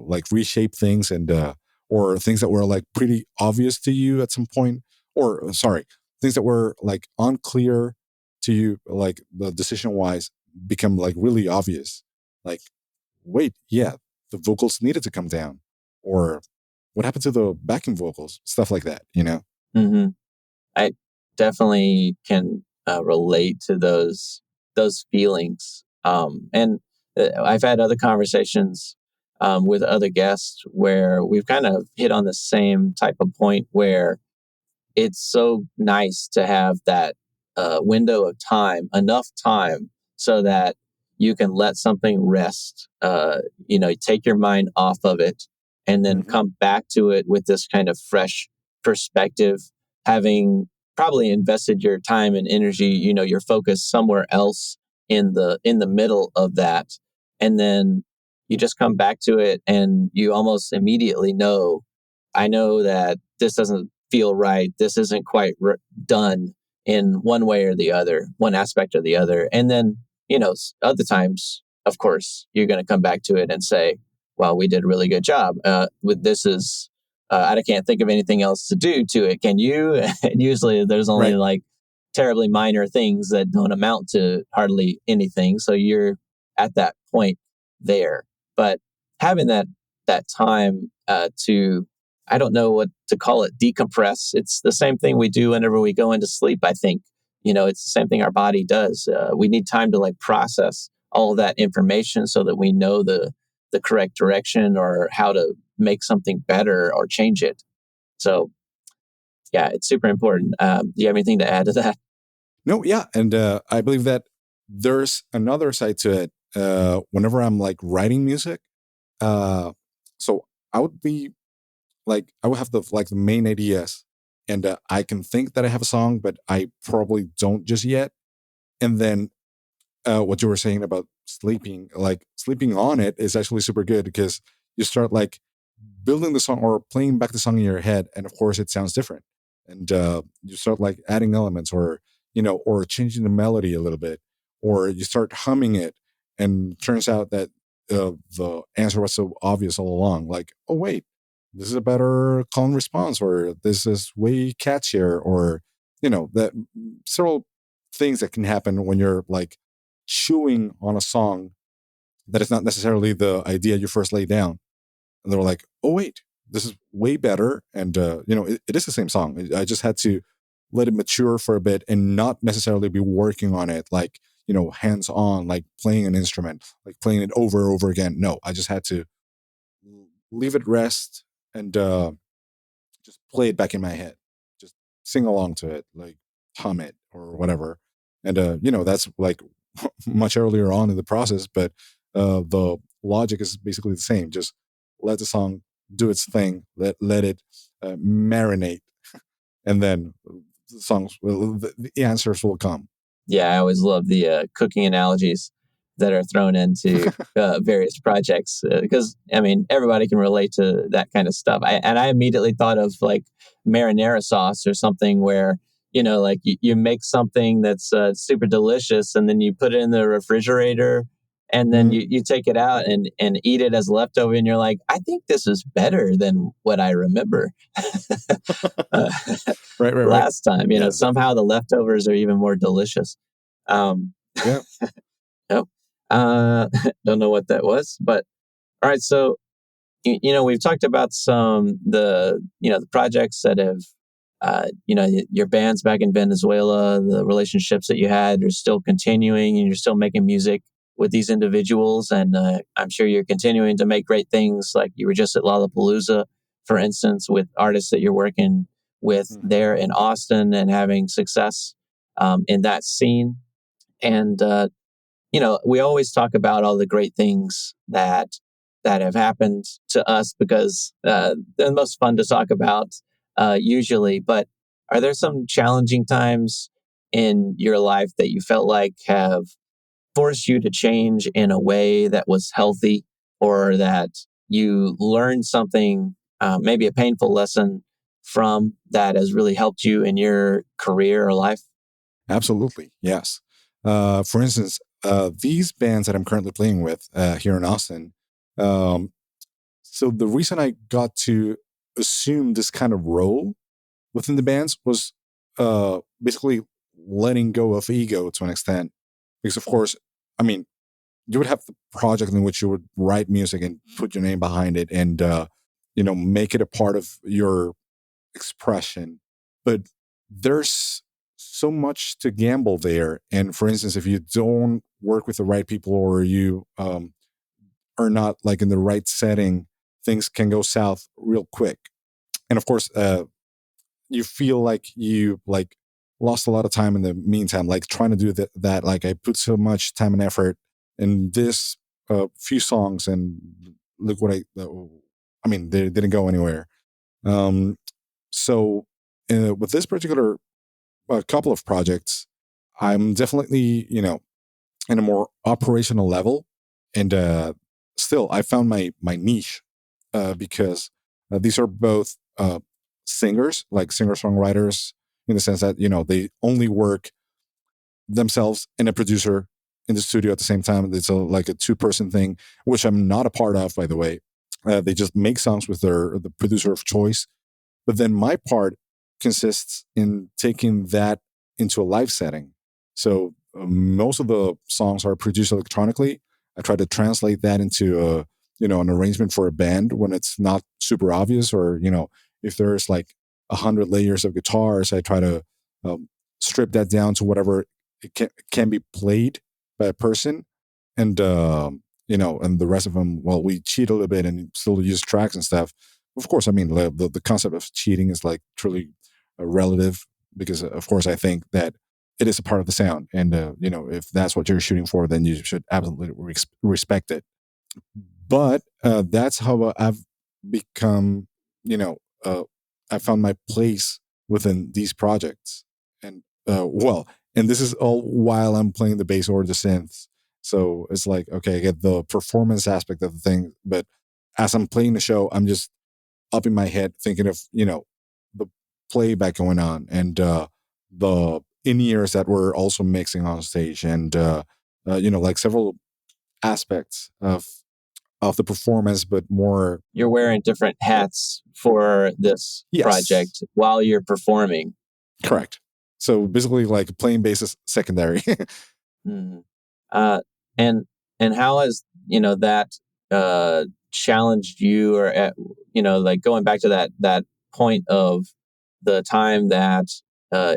like reshape things and or things that were like pretty obvious to you at some point, or sorry, things that were like unclear to you, like the decision wise, become like really obvious. Like, wait, yeah, the vocals needed to come down, or what happened to the backing vocals, stuff like that. Hmm. I definitely can relate to those feelings. And I've had other conversations with other guests where we've kind of hit on the same type of point where it's so nice to have that window of time, enough time, so that you can let something rest. Take your mind off of it, and then Hmm. come back to it with this kind of fresh perspective, having probably invested your time and energy, your focus somewhere else in the middle of that, and then you just come back to it, and you almost immediately know, I know that this doesn't feel right. This isn't quite done in one way or the other, one aspect or the other. And then, other times, of course, you're going to come back to it and say, well, we did a really good job. With this is, I can't think of anything else to do to it. Can you? And usually there's only Right. like terribly minor things that don't amount to hardly anything. So you're at that point there. But having that time to, I don't know what to call it, decompress. It's the same thing we do whenever we go into sleep, I think. It's the same thing our body does. We need time to like process all of that information so that we know the correct direction or how to make something better or change it. So yeah, it's super important. Do you have anything to add to that? No, yeah, and I believe that there's another side to it. Whenever I'm like writing music, Uh, so I would be like, I would have the main ideas, and I can think that I have a song, but I probably don't just yet. And then what you were saying about sleeping, like sleeping on it, is actually super good because you start like building the song or playing back the song in your head, and of course it sounds different, and you start like adding elements, or or changing the melody a little bit, or you start humming it, and turns out that the answer was so obvious all along. Like, oh wait, this is a better call and response, or this is way catchier, or that several things that can happen when you're like chewing on a song that is not necessarily the idea you first laid down, and they were like, "Oh wait, this is way better." And it is the same song. I just had to let it mature for a bit and not necessarily be working on it like hands on, like playing an instrument, like playing it over and over again. No, I just had to leave it rest and just play it back in my head, just sing along to it, like hum it or whatever. And that's like much earlier on in the process, but the logic is basically the same. Just let the song do its thing, let it marinate, and then the answers will come. Yeah, I always love the cooking analogies that are thrown into various projects because I mean everybody can relate to that kind of stuff. I immediately thought of like marinara sauce or something where like you make something that's super delicious and then you put it in the refrigerator and then Mhm. you take it out and eat it as leftover and you're like, I think this is better than what I remember. uh, Right, right, right. last time. Yeah, Somehow the leftovers are even more delicious. Um, yeah, no, don't know what that was, but all right. So we've talked about some the projects that have your bands back in Venezuela, the relationships that you had are still continuing, and you're still making music with these individuals, and I'm sure you're continuing to make great things. Like you were just at Lollapalooza, for instance, with artists that you're working with Mhm. there in Austin and having success in that scene. And we always talk about all the great things that have happened to us because they're the most fun to talk about usually. But are there some challenging times in your life that you felt like have forced you to change in a way that was healthy, or that you learned something, maybe a painful lesson from that has really helped you in your career or life? Absolutely, yes. For instance, these bands that I'm currently playing with here in Austin. Um, so the reason I got to assume this kind of role within the bands was basically letting go of ego to an extent. Because of course, I mean, you would have the project in which you would write music and put your name behind it, and make it a part of your expression. But there's so much to gamble there. And for instance, if you don't work with the right people, or you are not like in the right setting, things can go south real quick. And of course, you feel like you like lost a lot of time in the meantime, like trying to do that. Like I put so much time and effort in this few songs, and look what I mean, they didn't go anywhere. Um, so with this particular couple of projects, I'm definitely in a more operational level, and still I found my niche because these are both singers, like singer songwriters, in the sense that they only work themselves and a producer in the studio at the same time. It's like a two-person thing, which I'm not a part of, by the way. They just make songs with the producer of choice. But then my part consists in taking that into a live setting. So most of the songs are produced electronically. I try to translate that into an arrangement for a band when it's not super obvious, or if there's like 100 layers of guitars, I try to um, strip that down to whatever it can be played by a person, and and the rest of them, well, we cheat a little bit and still use tracks and stuff. Of course, I mean the concept of cheating is like truly relative, because of course I think that it is a part of the sound, and if that's what you're shooting for, then you should absolutely respect it. But that's how I've become, you know, I found my place within these projects. And and this is all while I'm playing the bass or the synths. So it's like, okay, I get the performance aspect of the thing, but as I'm playing the show, I'm just up in my head thinking of, the playback going on, and the in-ears that we're also mixing on stage, and like several aspects of the performance, but more. You're wearing different hats for this Yes, project while you're performing. correct. So basically, like playing bass is secondary. Mhm. Uh, and and how has that challenged you, or like going back to that point of the time that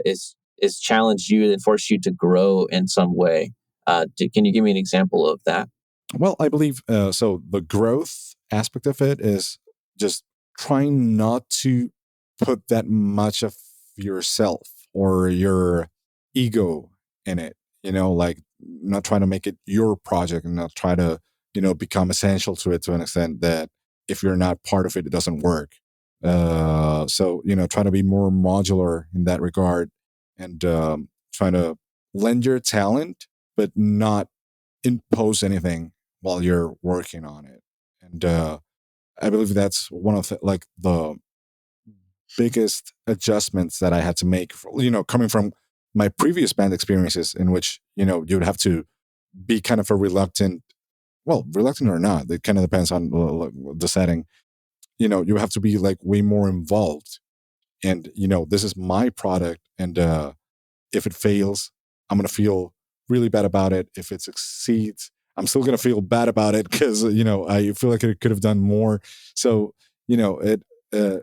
is challenged you and forced you to grow in some way? Can you give me an example of that? Well, I believe so. The growth aspect of it is just trying not to put that much of yourself or your ego in it. Like not trying to make it your project and not try to, become essential to it to an extent that if you're not part of it, it doesn't work. So, trying to be more modular in that regard, and trying to lend your talent, but not impose anything while you're working on it. And I believe that's one of the biggest adjustments that I had to make, coming from my previous band experiences, in which, you would have to be kind of a reluctant or not, it kind of depends on the setting. You have to be like way more involved. And, this is my product. And if it fails, I'm going to feel really bad about it. If it succeeds, I'm still going to feel bad about it because, I feel like it could have done more. So, it, uh,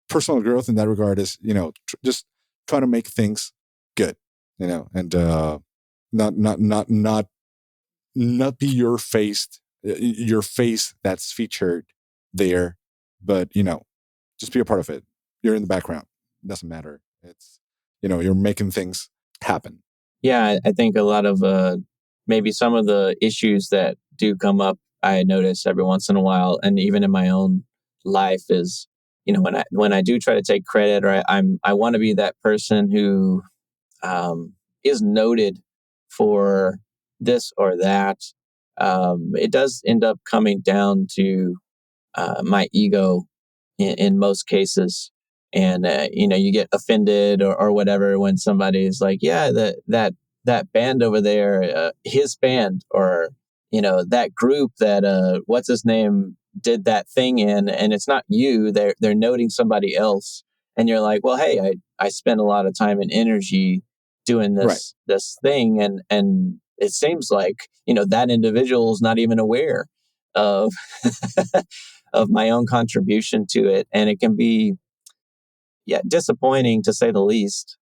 personal growth in that regard is, just try to make things good, and not not be your face that's featured there, but, just be a part of it. You're in the background. Doesn't matter. It's, you're making things happen. Yeah, I think a lot of maybe some of the issues that do come up, I notice every once in a while, and even in my own life, is when I do try to take credit, or I want to be that person who is noted for this or that. It does end up coming down to my ego in most cases. And you get offended or whatever when somebody is like, yeah, that band over there, his band, or that group that what's his name did that thing in, and it's not you. They're noting somebody else, and you're like, well, hey, I spent a lot of time and energy doing Right. this thing, and it seems like that individual is not even aware of of my own contribution to it, and it can be, yeah, disappointing to say the least,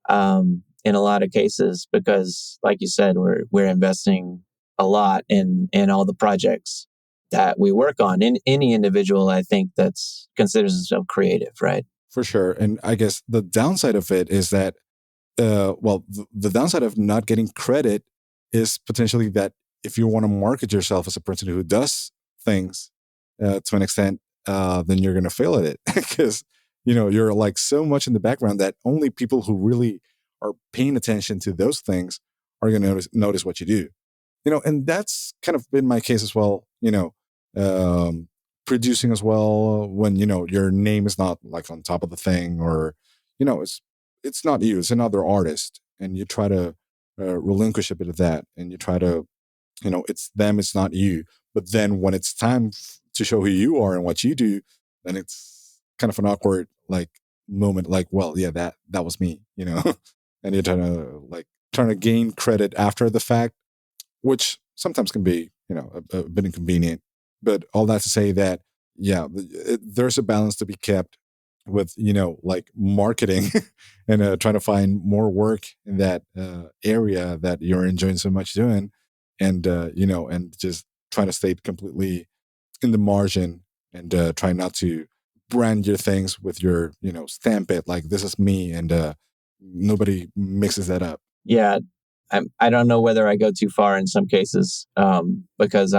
in a lot of cases, because like you said, we're investing a lot in all the projects that we work on. In any individual, I think, that's considers himself creative, right? For sure. And I guess the downside of it is that, the downside of not getting credit is potentially that if you want to market yourself as a person who does things to an extent, then you're going to fail at it because, you're like so much in the background that only people who really are paying attention to those things are going to notice what you do. And that's kind of been my case as well. Um, producing as well, when your name is not like on top of the thing, or it's not you, it's another artist, and you try to relinquish a bit of that, and you try to, it's them, it's not you. But then when it's time to show who you are and what you do, then it's kind of an awkward like moment, like, well, yeah, that was me, and you're trying to gain credit after the fact, which sometimes can be, a bit inconvenient. But all that to say that, yeah, there's a balance to be kept with, like marketing and trying to find more work in that area that you're enjoying so much doing, and and just trying to stay completely in the margin, and try not to brand your things with your, stamp it like this is me, and nobody mixes that up. Yeah, I don't know whether I go too far in some cases, because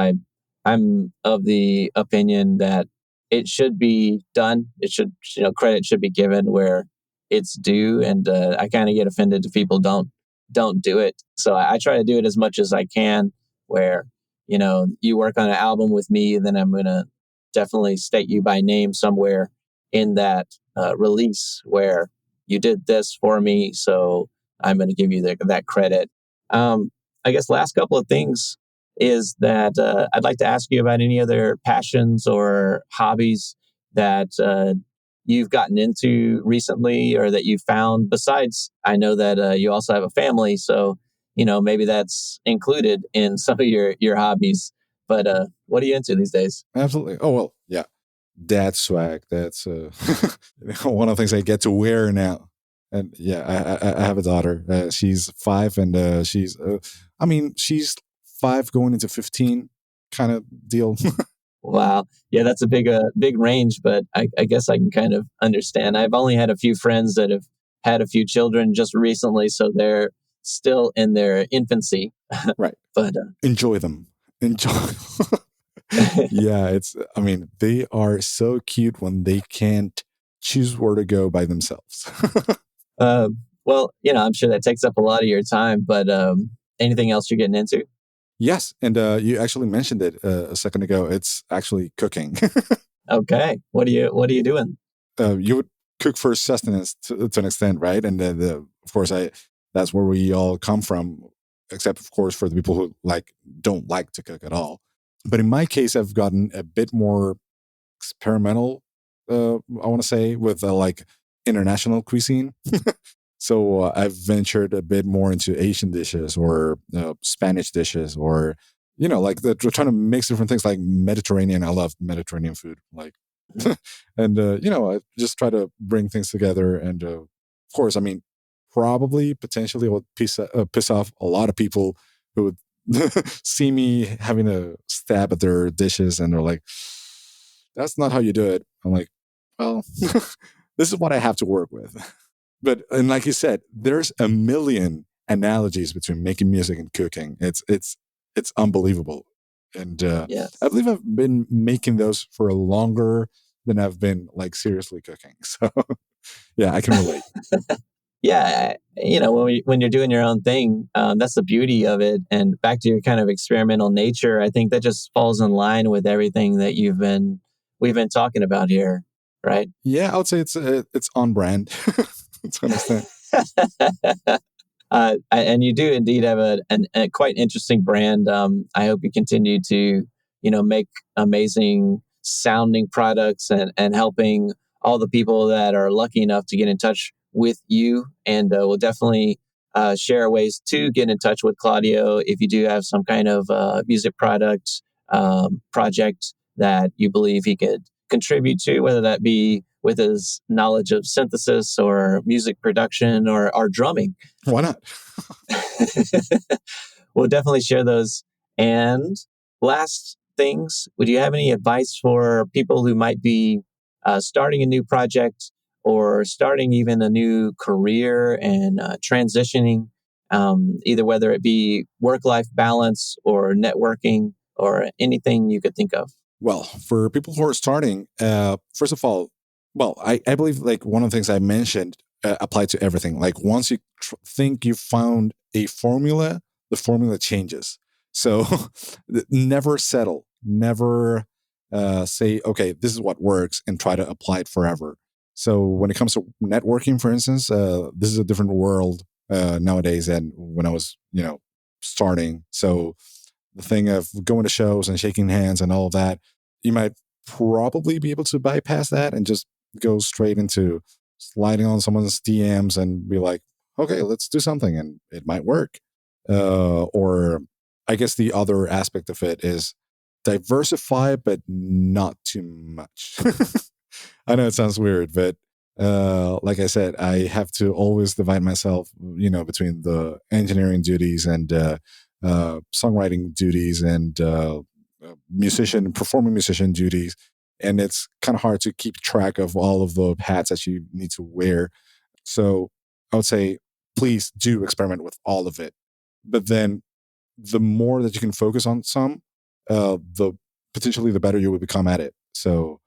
I'm of the opinion that it should be done. It should, credit should be given where it's due, and I kind of get offended if people don't do it. So I try to do it as much as I can. Where you work on an album with me, then I'm gonna definitely state you by name somewhere in that release where you did this for me. So I'm going to give you that credit. Um, I guess last couple of things is that I'd like to ask you about any other passions or hobbies that you've gotten into recently or that you found. Besides, I know that you also have a family, so maybe that's included in some of your hobbies. But what are you into these days? Absolutely. Oh well, yeah. Dad swag. That's one of the things I get to wear now. And yeah, I have a daughter. She's 5, and I mean, she's 5 going into 15, kind of deal. Wow. Yeah, that's a big range, but I guess I can kind of understand. I've only had a few friends that have had a few children just recently, so they're still in their infancy. Right. But Enjoy them. Enjoy. Yeah, I mean, they are so cute when they can't choose where to go by themselves. uh, well, I'm sure that takes up a lot of your time. But anything else you're getting into? Yes, and you actually mentioned it a second ago. It's actually cooking. Okay. What are you doing? You would cook for sustenance to an extent, right? And of course, that's where we all come from, except of course for the people who don't like to cook at all. But in my case, I've gotten a bit more experimental. I want to say with international cuisine. So I've ventured a bit more into Asian dishes or Spanish dishes, or we're trying to mix different things like Mediterranean. I love Mediterranean food, and I just try to bring things together. And of course, I mean, probably potentially it would piss off a lot of people who would see me having a stab at their dishes, and they're like, "That's not how you do it." I'm like, "Well, this is what I have to work with." And like you said, there's a million analogies between making music and cooking. It's unbelievable, and I Yes. believe I've been making those for longer than I've been seriously cooking. So yeah, I can relate. Yeah, when you're doing your own thing, that's the beauty of it. And back to your kind of experimental nature, I think that just falls in line with everything that we've been talking about here, right? Yeah, I would say it's on brand to an extent. And you do indeed have a quite interesting brand. I hope you continue to, make amazing sounding products and helping all the people that are lucky enough to get in touch with you. And we'll definitely share ways to get in touch with Claudio if you do have some kind of music product project that you believe he could contribute to, whether that be with his knowledge of synthesis or music production or drumming. Why not? We'll definitely share those. And last things, would you have any advice for people who might be starting a new project or starting even a new career and transitioning, either whether it be work life balance or networking or anything you could think of? Well, for people who are starting, first of all, well, I believe one of the things I mentioned apply to everything. Like once you think you found a formula, the formula changes. So never settle, never say, okay, this is what works and try to apply it forever. So when it comes to networking, for instance, this is a different world nowadays than when I was, starting. So the thing of going to shows and shaking hands and all of that, you might probably be able to bypass that and just go straight into sliding on someone's DMs and be like, okay, let's do something, and it might work. Or I guess the other aspect of it is diversify, but not too much. I know it sounds weird, but like I said, I have to always divide myself, between the engineering duties and songwriting duties and performing musician duties. And it's kind of hard to keep track of all of the hats that you need to wear. So I would say, please do experiment with all of it. But then the more that you can focus on some, the potentially the better you will become at it. So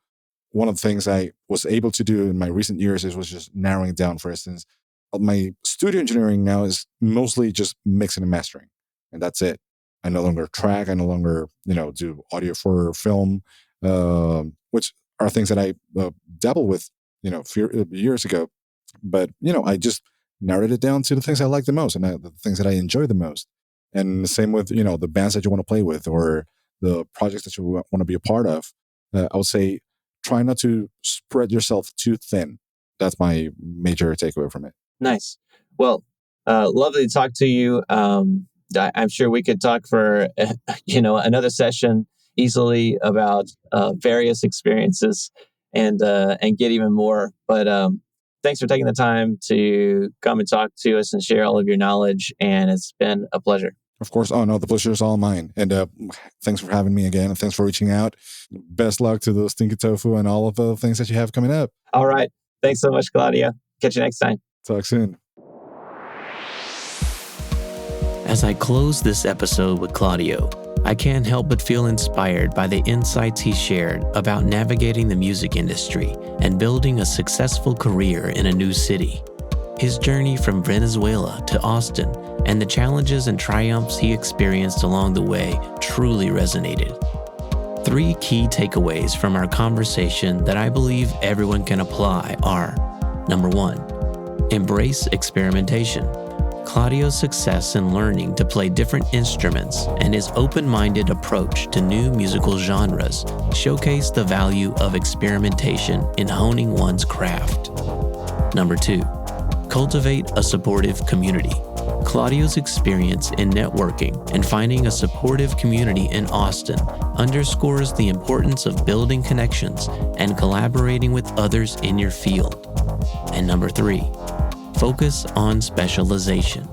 one of the things I was able to do in my recent years was just narrowing it down. For instance, my studio engineering now is mostly just mixing and mastering, and that's it. I no longer track. I no longer, do audio for film, which are things that I dabbled with, years ago. But I just narrowed it down to the things I like the most and the things that I enjoy the most. And the same with the bands that you want to play with or the projects that you want to be a part of. I would say try not to spread yourself too thin. That's my major takeaway from it. Nice. Well, lovely to talk to you. I'm sure we could talk for another session easily about various experiences and get even more. But thanks for taking the time to come and talk to us and share all of your knowledge. And it's been a pleasure. Of course. Oh, no, the pleasure is all mine. And thanks for having me again. And thanks for reaching out. Best luck to the Stinky Tofu and all of the things that you have coming up. All right. Thanks so much, Claudio. Catch you next time. Talk soon. As I close this episode with Claudio, I can't help but feel inspired by the insights he shared about navigating the music industry and building a successful career in a new city. His journey from Venezuela to Austin and the challenges and triumphs he experienced along the way truly resonated. 3 key takeaways from our conversation that I believe everyone can apply are: number 1, embrace experimentation. Claudio's success in learning to play different instruments and his open-minded approach to new musical genres showcase the value of experimentation in honing one's craft. Number 2, cultivate a supportive community. Claudio's experience in networking and finding a supportive community in Austin underscores the importance of building connections and collaborating with others in your field. And number 3, focus on specialization.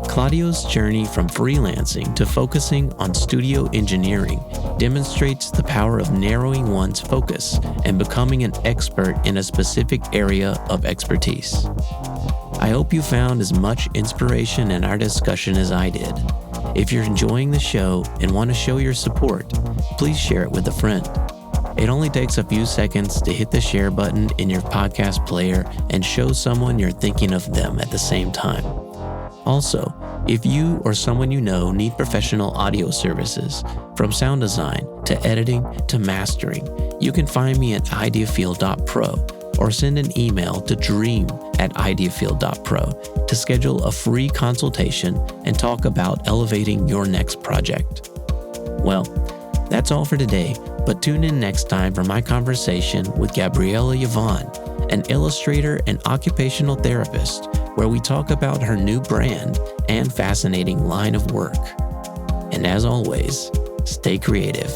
Claudio's journey from freelancing to focusing on studio engineering demonstrates the power of narrowing one's focus and becoming an expert in a specific area of expertise. I hope you found as much inspiration in our discussion as I did. If you're enjoying the show and want to show your support, please share it with a friend. It only takes a few seconds to hit the share button in your podcast player and show someone you're thinking of them at the same time. Also, if you or someone you know need professional audio services, from sound design to editing to mastering, you can find me at ideafield.pro or send an email to dream@ideafield.pro to schedule a free consultation and talk about elevating your next project. Well, that's all for today, but tune in next time for my conversation with Gabriela Yvonne, an illustrator and occupational therapist, where we talk about her new brand and fascinating line of work. And as always, stay creative.